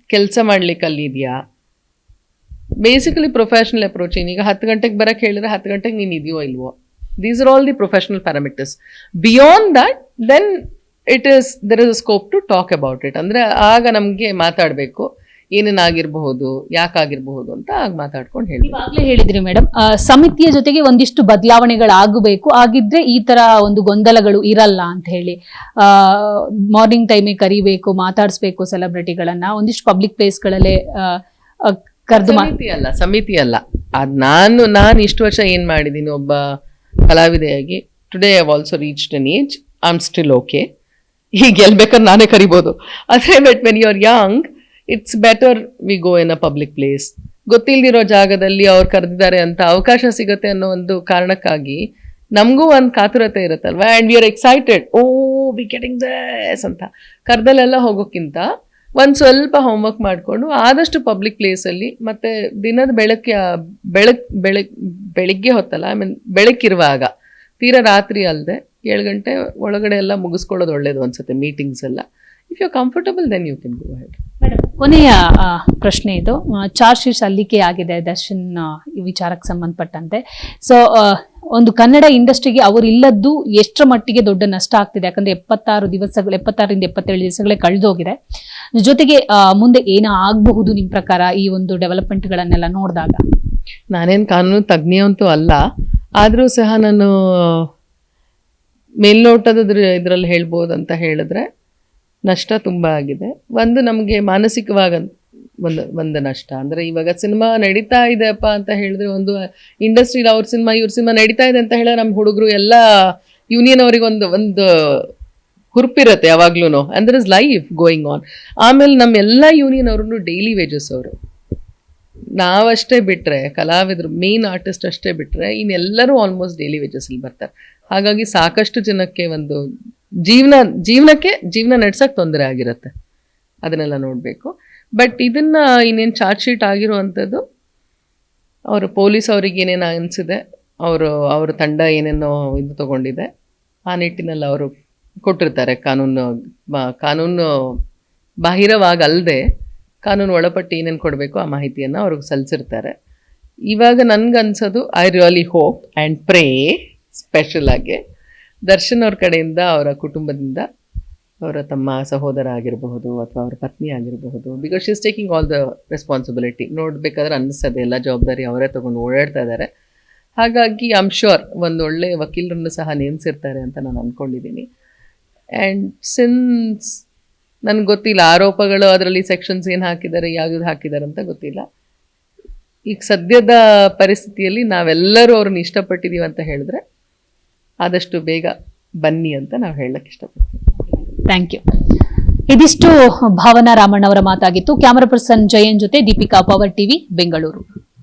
ಕೆಲಸ ಮಾಡ್ಲಿಕ್ಕೆ ಅಲ್ಲಿದ್ಯಾ. Basically professional approach. ಈಗ 10 ಗಂಟೆಗೆ ಬರಕ್ಕೆ ಹೇಳಿದ್ರೆ 10 ಗಂಟೆಗೆ ನೀನು ಇದೆಯೋ ಇಲ್ವೋ. These are all the professional parameters. Beyond that then there is a scope to talk about it. ಅಂದ್ರೆ ಆಗ ನಮಗೆ ಮಾತಾಡಬೇಕು, ಏನೇನಾಗಿರಬಹುದು, ಯಾಕಾಗಿರಬಹುದು ಅಂತ ಆಗ ಮಾತಾಡ್ಕೊಂಡು ಹೇಳಿ. ಇವಾಗಲೇ ಹೇಳಿದ್ರಿ ಮೇಡಮ್, ಸಮಿತಿಯ ಜೊತೆಗೆ ಒಂದಿಷ್ಟು ಬದಲಾವಣೆಗಳಾಗಬೇಕು, ಆಗಿದ್ರೆ ಈ ತರ ಒಂದು ಗೊಂದಲಗಳು ಇರಲ್ಲ ಅಂತ ಹೇಳಿ. ಮಾರ್ನಿಂಗ್ ಟೈಮಿಗೆ ಕರಿಬೇಕು, ಮಾತಾಡಿಸ್ಬೇಕು ಸೆಲೆಬ್ರಿಟಿಗಳನ್ನ, ಒಂದಿಷ್ಟು ಪಬ್ಲಿಕ್ ಪ್ಲೇಸ್ಗಳಲ್ಲೇ ಕರೆದು. ಸಮಿತಿ ಅಲ್ಲ ಅದ್ ನಾನು ಇಷ್ಟು ವರ್ಷ ಏನ್ ಮಾಡಿದೀನಿ ಒಬ್ಬ ಕಲಾವಿದೆಯಾಗಿ. Today I have also reached an age, I am still okay. ಈಗ ಗೆಲ್ಬೇಕಾದ್ರೆ ನಾನೇ ಕರಿಬೋದು. ಅದೇ but when you are young, it's better we go in a public place. ಗೊತ್ತಿಲ್ದಿರೋ ಜಾಗದಲ್ಲಿ ಅವ್ರು ಕರೆದಿದ್ದಾರೆ ಅಂತ ಅವಕಾಶ ಸಿಗುತ್ತೆ ಅನ್ನೋ ಒಂದು ಕಾರಣಕ್ಕಾಗಿ ನಮಗೂ ಒಂದು ಕಾತುರತೆ ಇರುತ್ತಲ್ವಾ. And we are excited, oh we getting this ಅಂತ. ಕರ್ದಲ್ಲೆಲ್ಲ ಹೋಗೋಕ್ಕಿಂತ ಒಂದು ಸ್ವಲ್ಪ ಹೋಮ್ವರ್ಕ್ ಮಾಡಿಕೊಂಡು ಆದಷ್ಟು ಪಬ್ಲಿಕ್ ಪ್ಲೇಸಲ್ಲಿ, ಮತ್ತು ದಿನದ ಬೆಳಿಗ್ಗೆ ಹೊತ್ತಲ್ಲ, ಐ ಮೀನ್ ಬೆಳಕಿರುವಾಗ, ತೀರಾ ರಾತ್ರಿ ಅಲ್ಲದೆ 7 ಗಂಟೆ ಒಳಗಡೆ ಎಲ್ಲ ಮುಗಿಸ್ಕೊಳ್ಳೋದು ಒಳ್ಳೇದು ಅನ್ಸುತ್ತೆ ಮೀಟಿಂಗ್ಸ್ ಎಲ್ಲ. If you comfortable then you can go ahead. ಕೊನೆಯ ಪ್ರಶ್ನೆ ಇದು. ಚಾರ್ಜ್ ಶೀಟ್ ಸಲ್ಲಿಕೆ ಆಗಿದೆ ದರ್ಶನ್ ಈ ವಿಚಾರಕ್ಕೆ ಸಂಬಂಧಪಟ್ಟಂತೆ. ಸೊ ಒಂದು ಕನ್ನಡ ಇಂಡಸ್ಟ್ರಿಗೆ ಅವರು ಇಲ್ಲದ್ದು ಎಷ್ಟರ ಮಟ್ಟಿಗೆ ದೊಡ್ಡ ನಷ್ಟ ಆಗ್ತಿದೆ? ಯಾಕಂದ್ರೆ 76ರಿಂದ 77 ದಿವಸಗಳೇ ಕಳೆದೋಗಿದೆ. ಜೊತೆಗೆ ಮುಂದೆ ಏನ ಆಗಬಹುದು ನಿಮ್ ಪ್ರಕಾರ ಈ ಒಂದು ಡೆವಲಪ್ಮೆಂಟ್ ಗಳನ್ನೆಲ್ಲ ನೋಡಿದಾಗ? ನಾನೇನು ಕಾನೂನು ತಜ್ಞೆಯಂತೂ ಅಲ್ಲ, ಆದರೂ ಸಹ ನಾನು ಮೇಲ್ನೋಟದ ಇದರಲ್ಲಿ ಹೇಳ್ಬೋದು ಅಂತ ಹೇಳಿದ್ರೆ ನಷ್ಟ ತುಂಬ ಆಗಿದೆ. ಒಂದು ನಮಗೆ ಮಾನಸಿಕವಾಗ ಒಂದು ನಷ್ಟ. ಅಂದರೆ ಇವಾಗ ಸಿನಿಮಾ ನಡೀತಾ ಇದೆಯಪ್ಪ ಅಂತ ಹೇಳಿದ್ರೆ, ಒಂದು ಇಂಡಸ್ಟ್ರಿಲಿ ಇವ್ರ ಸಿನಿಮಾ ನಡೀತಾ ಇದೆ ಅಂತ ಹೇಳಿದ್ರೆ ನಮ್ಮ ಹುಡುಗರು ಎಲ್ಲ ಯೂನಿಯನ್ ಅವ್ರಿಗೆ ಒಂದು ಹುರುಪಿರುತ್ತೆ ಯಾವಾಗ್ಲೂ. And there is life going on. ಆಮೇಲೆ ನಮ್ಮೆಲ್ಲ ಯೂನಿಯನ್ ಅವ್ರನ್ನು ಡೈಲಿ ವೇಜಸ್ ಅವರು. ನಾವಷ್ಟೇ ಬಿಟ್ರೆ, ಕಲಾವಿದರು ಮೇನ್ ಆರ್ಟಿಸ್ಟ್ ಅಷ್ಟೇ ಬಿಟ್ರೆ ಇನ್ನೆಲ್ಲರೂ ಆಲ್ಮೋಸ್ಟ್ ಡೈಲಿ ವೇಜಸ್ಸಲ್ಲಿ ಬರ್ತಾರೆ. ಹಾಗಾಗಿ ಸಾಕಷ್ಟು ಜನಕ್ಕೆ ಒಂದು ಜೀವನ ನಡ್ಸಕ್ಕೆ ತೊಂದರೆ ಆಗಿರುತ್ತೆ. ಅದನ್ನೆಲ್ಲ ನೋಡಬೇಕು. ಬಟ್ ಇದನ್ನ ಇನ್ನೇನು ಚಾರ್ಜ್ ಶೀಟ್ ಆಗಿರುವಂಥದ್ದು, ಅವರು ಪೊಲೀಸ್ ಅವ್ರಿಗೆ ಏನೇನು ಅನಿಸಿದೆ, ಅವ್ರ ತಂಡ ಏನೇನೋ ಇದು ತಗೊಂಡಿದೆ, ಆ ನಿಟ್ಟಿನಲ್ಲಿ ಅವರು ಕೊಟ್ಟಿರ್ತಾರೆ. ಕಾನೂನು ಬಾಹಿರವಾಗಲ್ಲದೆ ಕಾನೂನು ಒಳಪಟ್ಟು ಏನೇನು ಕೊಡಬೇಕು ಆ ಮಾಹಿತಿಯನ್ನು ಅವ್ರಿಗೆ ಸಲ್ಲಿಸಿರ್ತಾರೆ. ಇವಾಗ ನನ್ಗನ್ಸೋದು, I really hope and pray special ಆಗಿ ದರ್ಶನ್ ಅವ್ರ ಕಡೆಯಿಂದ, ಅವರ ಕುಟುಂಬದಿಂದ, ಅವರ ತಮ್ಮ ಸಹೋದರ ಆಗಿರಬಹುದು ಅಥವಾ ಅವರ ಪತ್ನಿ ಆಗಿರಬಹುದು, because she is taking all the responsibility. ನೋಡಬೇಕಾದ್ರೆ ಅನ್ನಿಸ್ತದೆ ಎಲ್ಲ ಜವಾಬ್ದಾರಿ ಅವರೇ ತಗೊಂಡು ಓಡಾಡ್ತಾ ಇದ್ದಾರೆ. ಹಾಗಾಗಿ ಐ ಆಮ್ ಶ್ಯೂರ್ ಒಂದು ಒಳ್ಳೆ ವಕೀಲರನ್ನು ಸಹ ನೇಮಿಸಿರ್ತಾರೆ ಅಂತ ನಾನು ಅಂದ್ಕೊಂಡಿದ್ದೀನಿ. ಆ್ಯಂಡ್ ಸಿನ್ಸ್ ನನಗೆ ಗೊತ್ತಿಲ್ಲ ಆರೋಪಗಳು, ಅದರಲ್ಲಿ ಸೆಕ್ಷನ್ಸ್ ಏನು ಹಾಕಿದ್ದಾರೆ, ಯಾವ್ದು ಹಾಕಿದ್ದಾರೆ ಅಂತ ಗೊತ್ತಿಲ್ಲ. ಈಗ ಸದ್ಯದ ಪರಿಸ್ಥಿತಿಯಲ್ಲಿ ನಾವೆಲ್ಲರೂ ಅವ್ರನ್ನ ಇಷ್ಟಪಟ್ಟಿದ್ದೀವಿ ಅಂತ ಹೇಳಿದ್ರೆ ಆದಷ್ಟು ಬೇಗ ಬನ್ನಿ ಅಂತ ನಾವು ಹೇಳಕ್ಕೆ ಇಷ್ಟಪಡ್ತೀವಿ. Thank you. ಇದಿಷ್ಟು ಭಾವನಾ ರಾಮಣ್ಣ ಅವರ ಮಾತಾಗಿತ್ತು. ಕ್ಯಾಮರಾ ಪರ್ಸನ್ ಜಯನ್ ಜೊತೆ ದೀಪಿಕಾ, ಪವರ್ ಟಿವಿ, ಬೆಂಗಳೂರು.